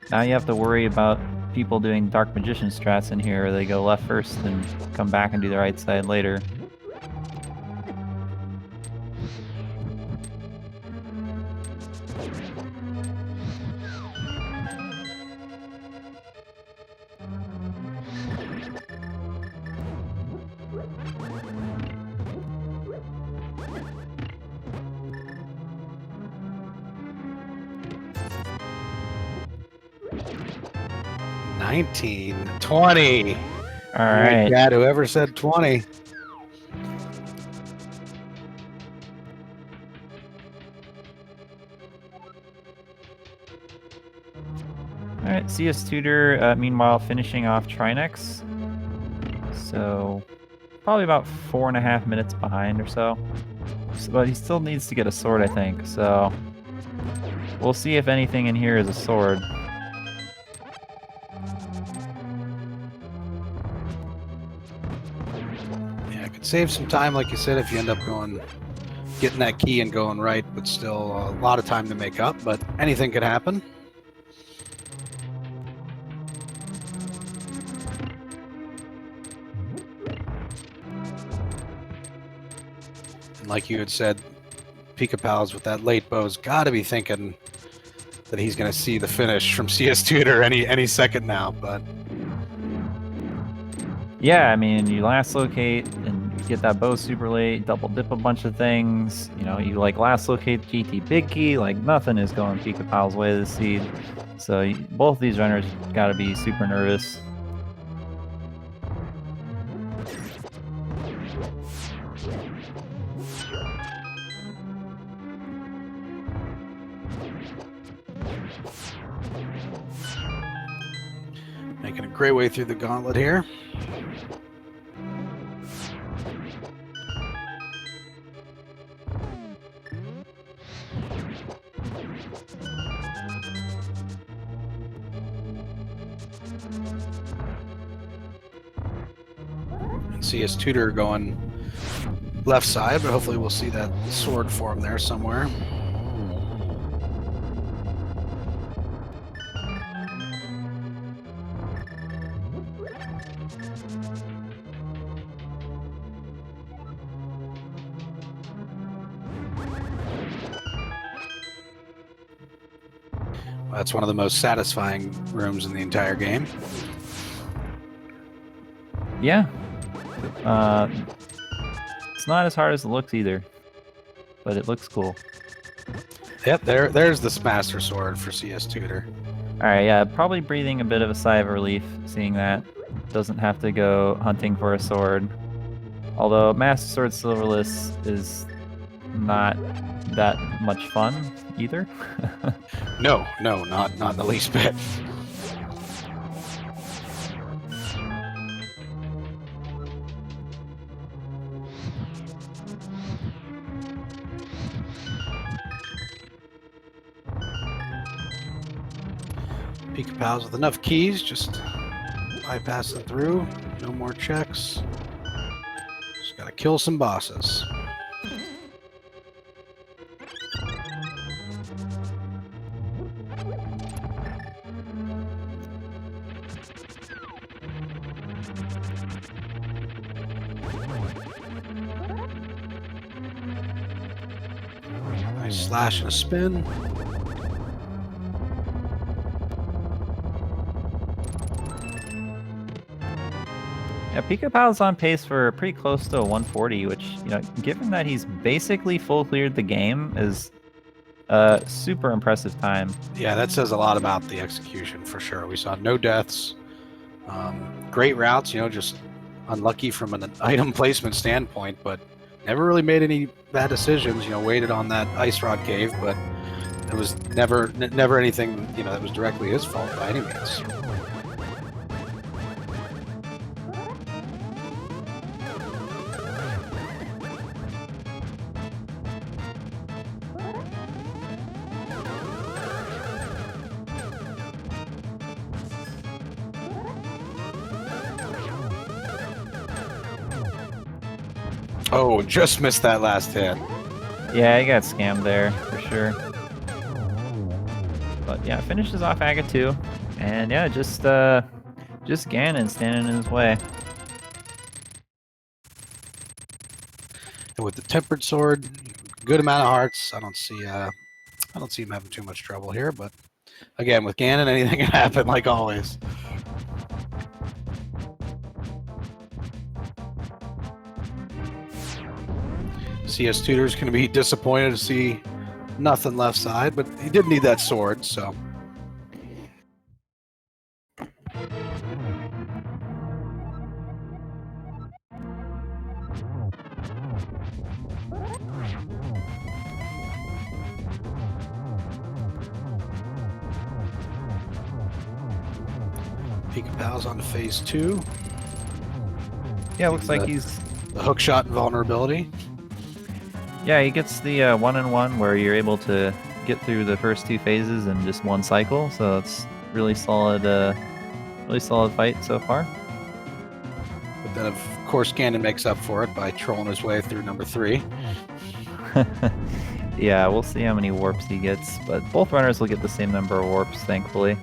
Now you have to worry about people doing Dark Magician strats in here, where they go left first and come back and do the right side later. $19, $20. All right. Dad, whoever said 20. All right, CS Tutor, meanwhile, finishing off Trinex. So, probably about 4.5 minutes behind or so. But he still needs to get a sword, I think. So we'll see if anything in here is a sword. Yeah, it could save some time, like you said, if you end up getting that key and going right, but still a lot of time to make up. But anything could happen. And like you had said, Pikapals with that late bow's got to be thinking that he's going to see the finish from CS Tutor any second now. But yeah, I mean, you last locate and you get that bow super late, double dip a bunch of things. You know, you like last locate GT big key, like nothing is going Pikapal's way this seed. So both these runners got to be super nervous. making a great way through the gauntlet here. And CS Tutor going left side, but hopefully we'll see that sword form there somewhere. That's one of the most satisfying rooms in the entire game. Yeah. It's not as hard as it looks either, but it looks cool. Yep, there's this Master Sword for CS Tutor. Alright, yeah, probably breathing a bit of a sigh of relief seeing that. Doesn't have to go hunting for a sword. Although Master Sword Silverless is not that much fun either. No, not the least bit. Pikapals with enough keys, just bypassing through. No more checks. Just gotta kill some bosses. Nice slash and a spin. Yeah, Pikapal's on pace for pretty close to a 140, which, you know, given that he's basically full cleared the game, is a super impressive time. Yeah, that says a lot about the execution for sure. We saw no deaths, great routes, you know, just unlucky from an item placement standpoint, but never really made any bad decisions. You know, waited on that ice rod cave, but it was never anything, you know, that was directly his fault by any means. Oh, just missed that last hit. Yeah, he got scammed there for sure. But yeah, finishes off Aga 2, and yeah, just Ganon standing in his way. And with the tempered sword, good amount of hearts. I don't see him having too much trouble here, but again, with Ganon, anything can happen, like always. CS Tutor's going to be disappointed to see nothing left side, but he did need that sword, so. Pikapals on to phase 2. Yeah, looks like he's the hook shot invulnerability. Yeah, he gets the 1-in-1 where you're able to get through the first 2 phases in just 1 cycle. So it's really solid fight so far. But then, of course, Ganon makes up for it by trolling his way through number 3. Yeah, we'll see how many warps he gets, but both runners will get the same number of warps, thankfully.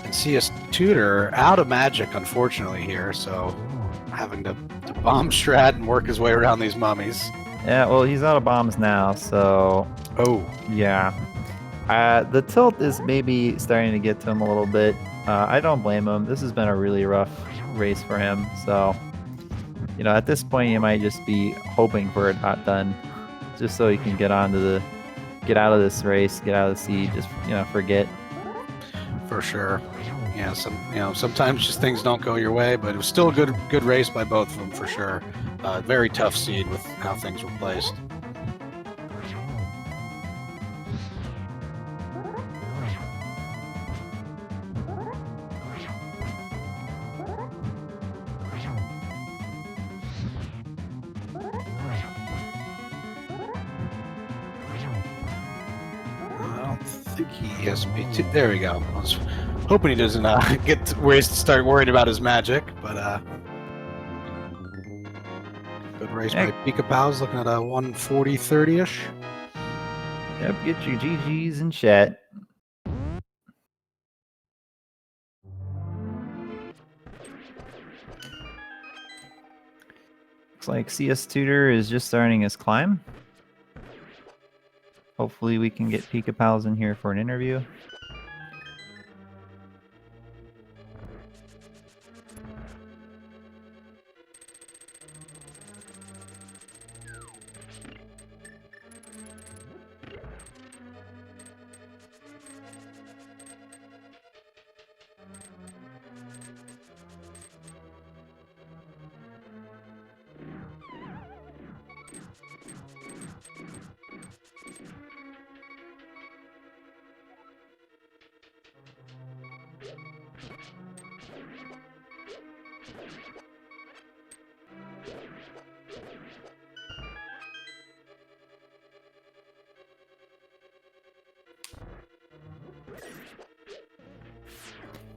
And CS Tutor out of magic, unfortunately, here, so having to bomb strat and work his way around these mummies. Yeah, well, he's out of bombs now, so... Oh. Yeah. The tilt is maybe starting to get to him a little bit. I don't blame him. This has been a really rough race for him, so... You know, at this point, you might just be hoping for it not done, just so he can get out of this race, get out of the seed, just, you know, forget. For sure. Yeah, sometimes just things don't go your way, but it was still a good race by both of them for sure. Very tough seed with how things were placed. I don't think he has SP2. There we go. I was hoping he doesn't get ways to start worrying about his magic, but good race by Pikapals, looking at a 140-30-ish. Yep, get your GGs in chat. Looks like CS Tutor is just starting his climb. Hopefully we can get Pikapals in here for an interview.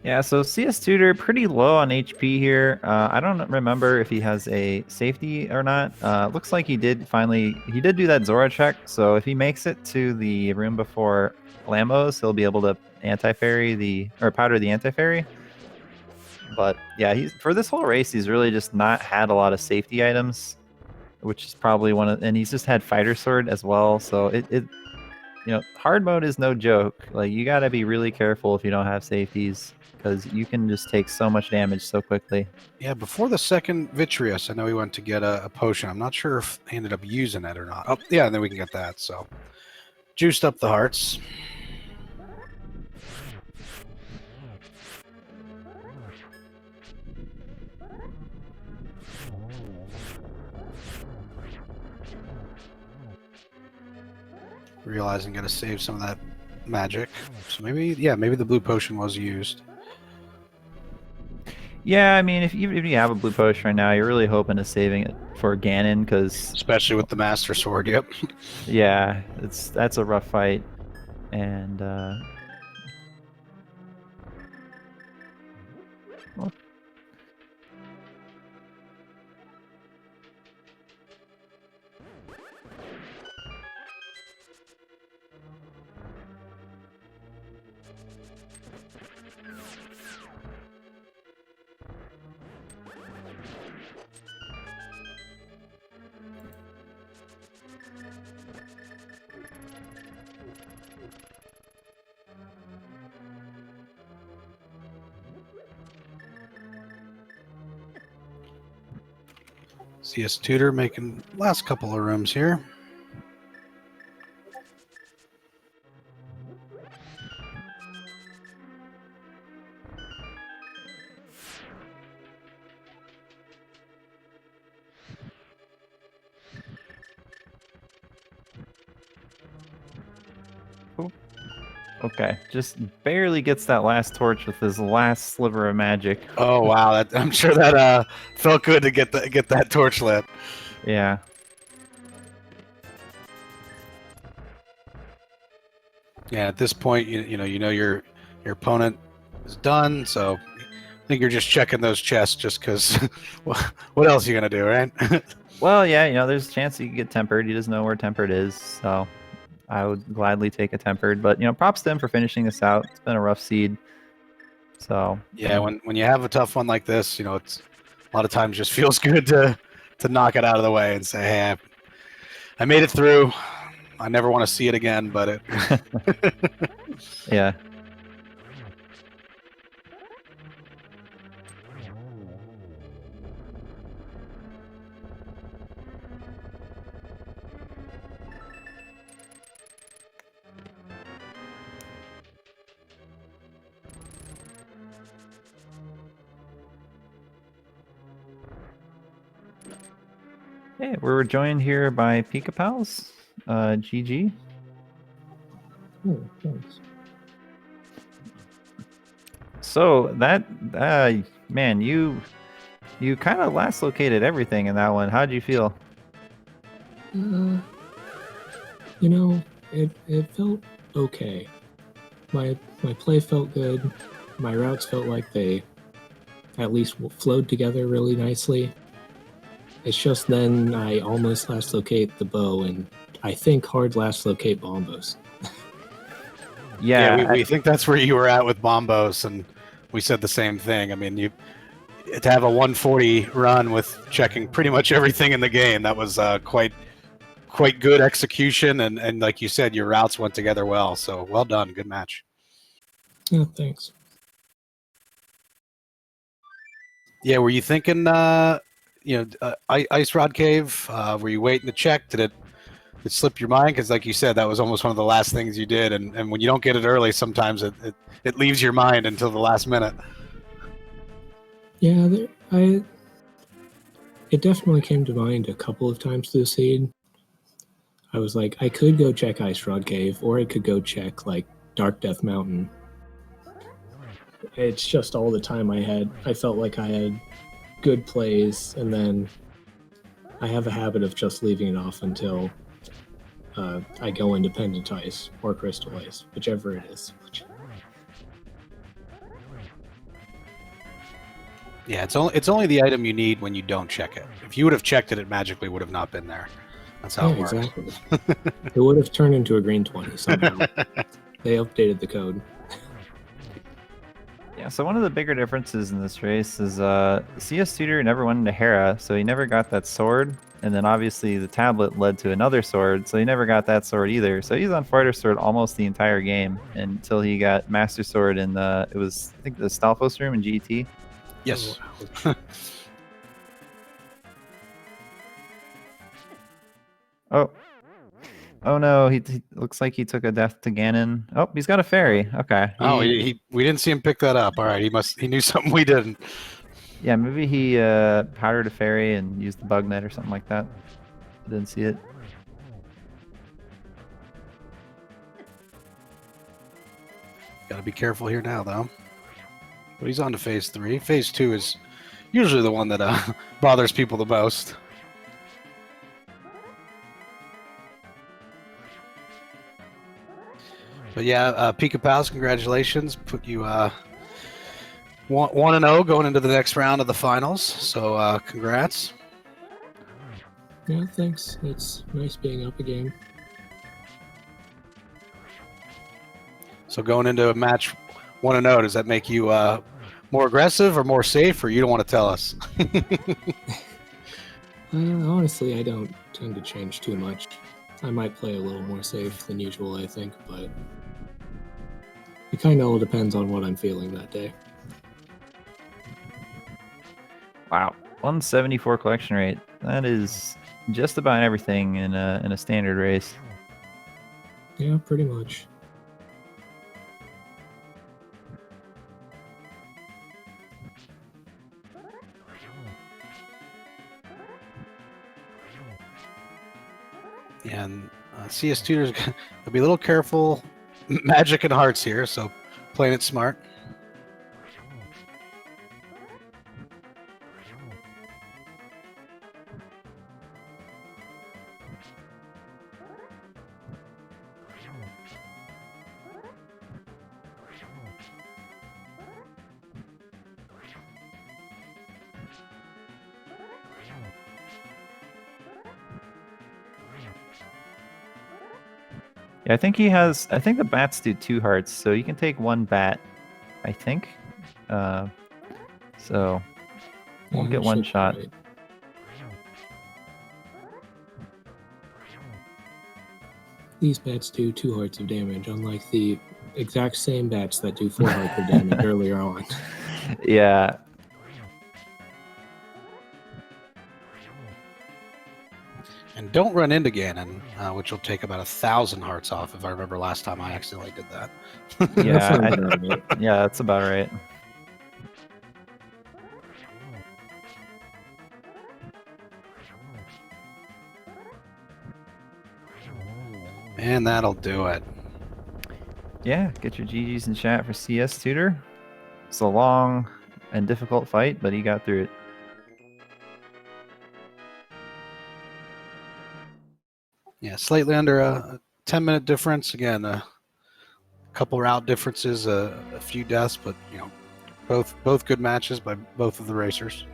Yeah, so CS Tutor pretty low on HP here. I don't remember if he has a safety or not. Looks like he did do that Zora check. So if he makes it to the room before Lambos, he'll be able to powder the anti-fairy. But yeah, for this whole race, he's really just not had a lot of safety items, which is probably and he's just had Fighter Sword as well. So you know, hard mode is no joke. Like, you gotta be really careful if you don't have safeties, because you can just take so much damage so quickly. Yeah, before the second Vitreous, I know he went to get a potion. I'm not sure if he ended up using it or not. Oh, yeah, and then we can get that, so. Juiced up the hearts. Realizing gotta save some of that magic. So maybe the blue potion was used. Yeah, I mean, if you have a blue potion right now, you're really hoping to saving it for Ganon, because especially with the Master Sword. Yep. Yeah, that's a rough fight, and well, CS Tutor making last couple of rooms here. Okay, just barely gets that last torch with his last sliver of magic. Oh wow, I'm sure that felt good to get that torch lit. Yeah. Yeah, at this point, you know your opponent is done, so I think you're just checking those chests just because. What else are you gonna do, right? Well, yeah, there's a chance he could get tempered. He doesn't know where tempered is, so I would gladly take a tempered. But props to him for finishing this out. It's been a rough seed. So yeah, when you have a tough one like this, it's a lot of times just feels good to knock it out of the way and say, hey, I made it through. I never want to see it again, but it. Yeah. Hey, we're joined here by Pikapals. GG. Oh, thanks. So that man, you kind of last located everything in that one. How'd you feel? It felt okay. My play felt good. My routes felt like they at least flowed together really nicely. It's just then I almost last locate the bow, and I think hard last locate bombos. Yeah, we think that's where you were at with Bombos, and we said the same thing. I mean, to have a 140 run with checking pretty much everything in the game, that was quite good execution, and like you said, your routes went together well. So well done, good match. Yeah, thanks. Yeah, were you thinking, Ice Rod Cave? Were you waiting to check? Did it slip your mind? Because like you said, that was almost one of the last things you did, and when you don't get it early, sometimes it leaves your mind until the last minute. Yeah, it definitely came to mind a couple of times through the seed. I was like, I could go check Ice Rod Cave, or I could go check like Dark Death Mountain. It's just all the time I felt like I had good plays, and then I have a habit of just leaving it off until I go Independent Ice or Crystal Ice, whichever it is. Yeah, it's only the item you need when you don't check it. If you would have checked it, it magically would have not been there. That's how it works. Exactly. It would have turned into a green 20 somehow. They updated the code. Yeah, so one of the bigger differences in this race is CS Tutor never went into Hera, so he never got that sword. And then obviously the tablet led to another sword, so he never got that sword either. So he's on Fighter Sword almost the entire game until he got Master Sword in it was, I think, the Stalfos room in GT. Yes. Oh. Oh no, he looks like he took a death to Ganon. Oh, he's got a fairy. Okay. We didn't see him pick that up. All right, he knew something we didn't. Yeah, maybe he powdered a fairy and used the bug net or something like that. Didn't see it. Gotta be careful here now, though. But he's on to phase 3. Phase 2 is usually the one that bothers people the most. But yeah, Pikapals, congratulations. Put you 1-0 going into the next round of the finals. So congrats. Yeah, thanks. It's nice being up again. So going into a match 1-0, does that make you more aggressive or more safe, or you don't want to tell us? Honestly, I don't tend to change too much. I might play a little more safe than usual, I think, but it kind of all depends on what I'm feeling that day. Wow, 174 collection rate. That is just about everything in a standard race. Yeah, pretty much. And CS Tutors, be a little careful magic and hearts here, so playing it smart. Yeah, I think the bats do 2 hearts, so you can take 1 bat, I think. So won't get 1 shot. Right. These bats do 2 hearts of damage, unlike the exact same bats that do 4 hearts of damage earlier on. Yeah. And don't run into Ganon, which will take about 1,000 hearts off, if I remember last time I accidentally did that. Yeah, yeah, that's about right. And that'll do it. Yeah, get your GGs in chat for CS Tutor. It's a long and difficult fight, but he got through it. Yeah, slightly under a 10-minute difference. Again, a couple route differences, a few deaths, but you know, both good matches by both of the racers.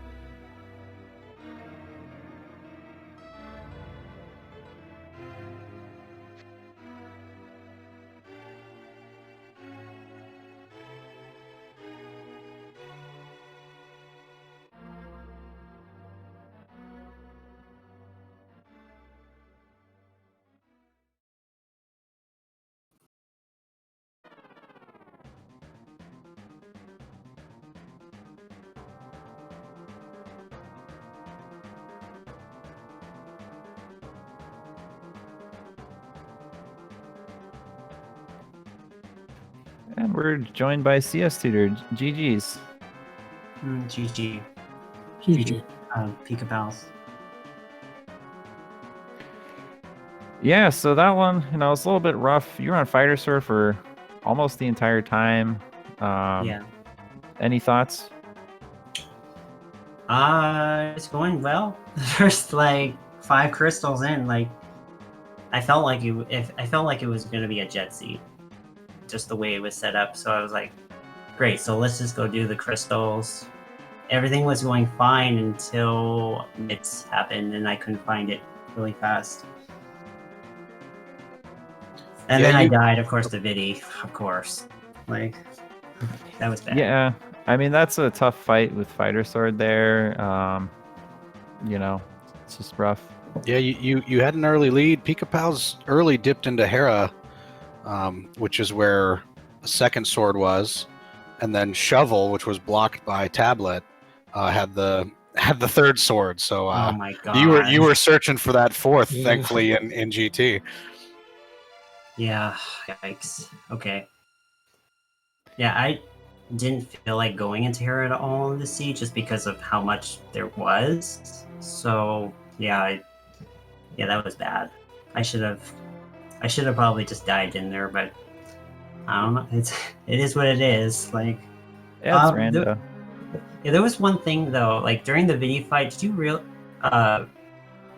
And we're joined by CS Tutor. GGs. GG. GG. Pikapals. Yeah, so that one, you know, it's a little bit rough. You were on Fighter Sword for almost the entire time. Yeah. Any thoughts? It's going well. The first like 5 crystals in, like I felt like it was gonna be a jet seat, just the way it was set up. So I was like, great. So let's just go do the crystals. Everything was going fine until it happened, and I couldn't find it really fast. And Yeah, then I died, of course, to Vidi, of course. Like, that was bad. Yeah, I mean, that's a tough fight with Fighter Sword there. You know, it's just rough. Yeah, you had an early lead. Pikapals early dipped into Hera, which is where the second sword was, and then Shovel, which was blocked by Tablet, had the third sword. So Oh my god. you were searching for that fourth, Yeah. thankfully in GT. Yeah, yikes. Okay. Yeah, I didn't feel like going into Hera at all in the siege just because of how much there was. So yeah, that was bad. I should have probably just dived in there, but I don't know. It is what it is. Like, Yeah, it's rando. there was one thing though. Like during the Vidi fight, did you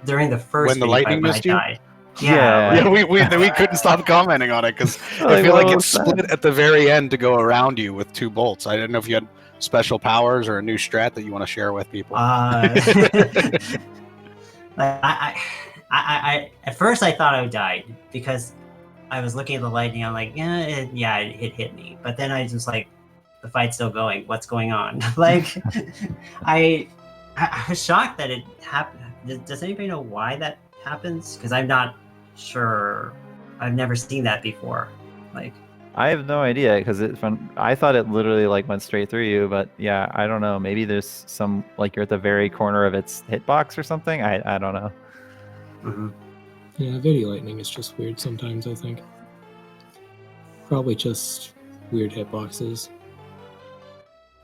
during the first When the Vidi lightning fight when I missed you? died? Yeah. Yeah, we couldn't stop commenting on it because I Like, feel what like it was that? split at the very end to go around you with 2 bolts. I didn't know if you had special powers or a new strat that you want to share with people. Like I at first I thought I died because I was looking at the lightning. I'm like, it hit me. But then I just like, the fight's still going. What's going on? Like, I was shocked that it happened. Does anybody know why that happens? Because I'm not sure. I've never seen that before. Like, I have no idea because I thought it literally like went straight through you, but yeah, I don't know. Maybe there's some like you're at the very corner of its hitbox or something. I don't know. mm-hmm. Yeah, Vidi lightning is just weird sometimes, I think. Probably just weird hitboxes.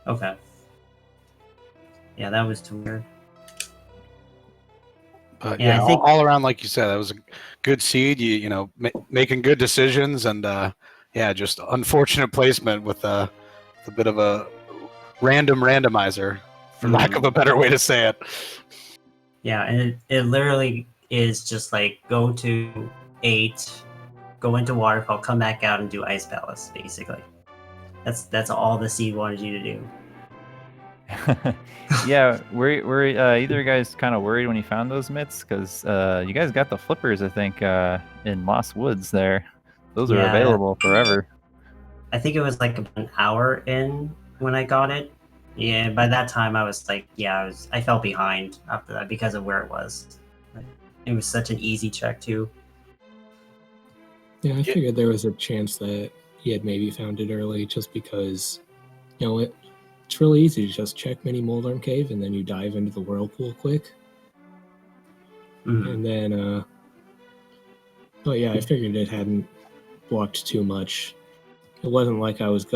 Okay. Yeah, that was too weird. But Yeah, yeah, I think- all around, like you said, that was a good seed. You know, making good decisions and Yeah, just unfortunate placement with a bit of a random randomizer, for lack of a better way to say it. Yeah, and it literally is just like go to 8, go into waterfall, come back out and do Ice Palace, basically. That's all the seed wanted you to do. Yeah, were either of you guys kind of worried when you found those mitts? Because you guys got the flippers, I think, in Lost Woods there. Those are Yeah. available forever. I think it was like about an hour in when I got it. Yeah, by that time I was like, I felt behind after that because of where it was. It was such an easy check too. Yeah, I figured there was a chance that he had maybe found it early just because, it's really easy to just check Mini Moldorm Cave and then you dive into the whirlpool quick. And then, but yeah, I figured it hadn't blocked too much. It wasn't like I was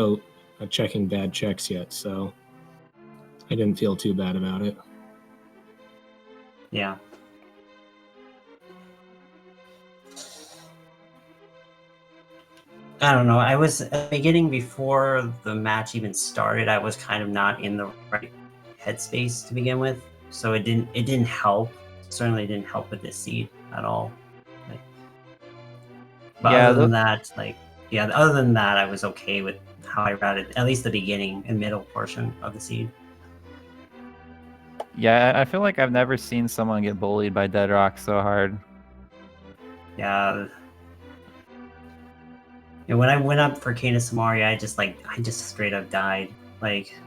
checking bad checks yet, so I didn't feel too bad about it. Yeah. I don't know. I was at the beginning, before the match even started, I was kind of not in the right headspace to begin with, so it didn't help. Certainly didn't help with this seed at all. But Yeah, other than that, I was okay with how I routed at least the beginning and middle portion of the seed. Yeah, I feel like I've never seen someone get bullied by Dead Rock so hard. Yeah. And when I went up for Kena Samari, I just straight up died. Like,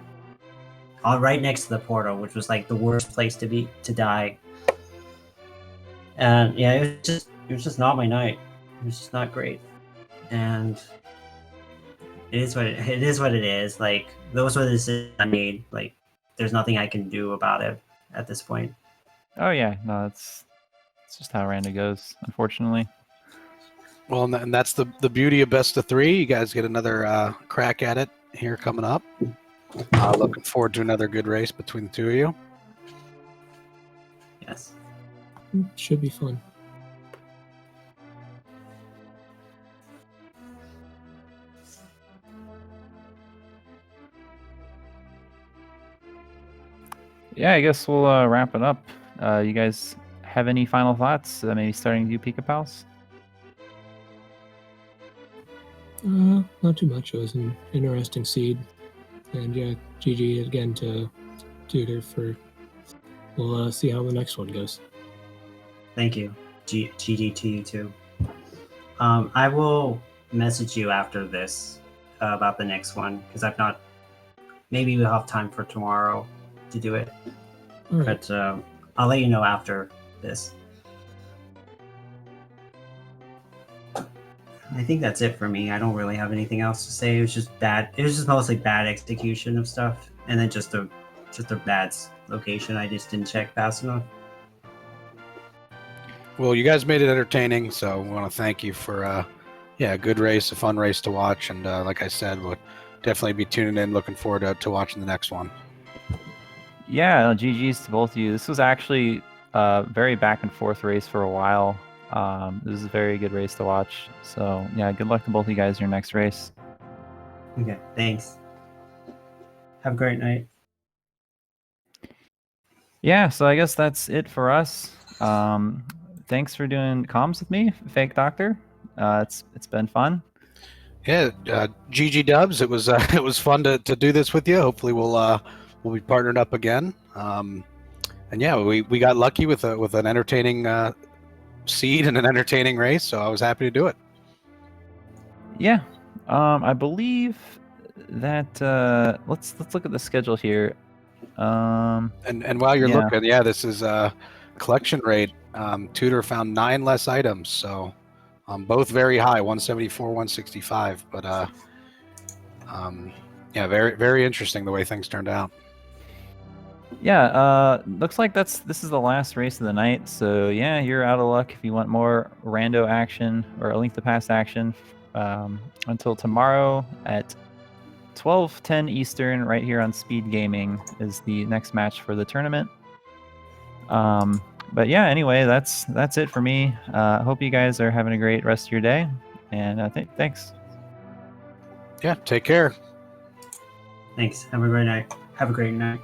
right next to the portal, which was like the worst place to die. And yeah, it was just not my night. It was just not great. And it is what it is. Like, those were the decisions I made. Like, there's nothing I can do about it at this point. Oh yeah, no, it's just how Randa goes, unfortunately. Well, and that's the beauty of best of 3. You guys get another crack at it here coming up. Looking forward to another good race between the two of you. Yes. Should be fun. Yeah, I guess we'll wrap it up. You guys have any final thoughts? Maybe starting with you, Pikapals? Not too much. It was an interesting seed. And yeah, GG again to Tutor for... We'll see how the next one goes. Thank you. GG to you too. I will message you after this about the next one, because I've not... Maybe we'll have time for tomorrow to do it. All right. But I'll let you know after this. I think that's it for me. I don't really have anything else to say. It was just bad. It was just mostly bad execution of stuff, and then just a bad location. I just didn't check fast enough. Well, you guys made it entertaining, so we want to thank you for a good race, a fun race to watch, and like I said, we'll definitely be tuning in, looking forward to watching the next one. Yeah, GG's to both of you. This was actually a very back and forth race for a while. This is a very good race to watch. So yeah, good luck to both of you guys in your next race. Okay, thanks. Have a great night. Yeah, so I guess that's it for us. Thanks for doing comms with me, Fake Doctor. It's been fun. Yeah, GG Dubs. It was fun to do this with you. Hopefully we'll be partnered up again. And yeah, we got lucky with an entertaining seed and an entertaining race, so I was happy to do it. Yeah, I believe that let's look at the schedule here. And while you're looking, yeah, this is collection rate. Tutor found 9 less items, so both very high, 174, 165. But yeah, very very interesting the way things turned out. Yeah, looks like this is the last race of the night. So yeah, you're out of luck if you want more rando action or a Link to Past action until tomorrow at 12:10 Eastern, right here on SpeedGaming is the next match for the tournament. But yeah, anyway, that's it for me. Hope you guys are having a great rest of your day, and thanks. Yeah, take care. Thanks. Have a great night. Have a great night.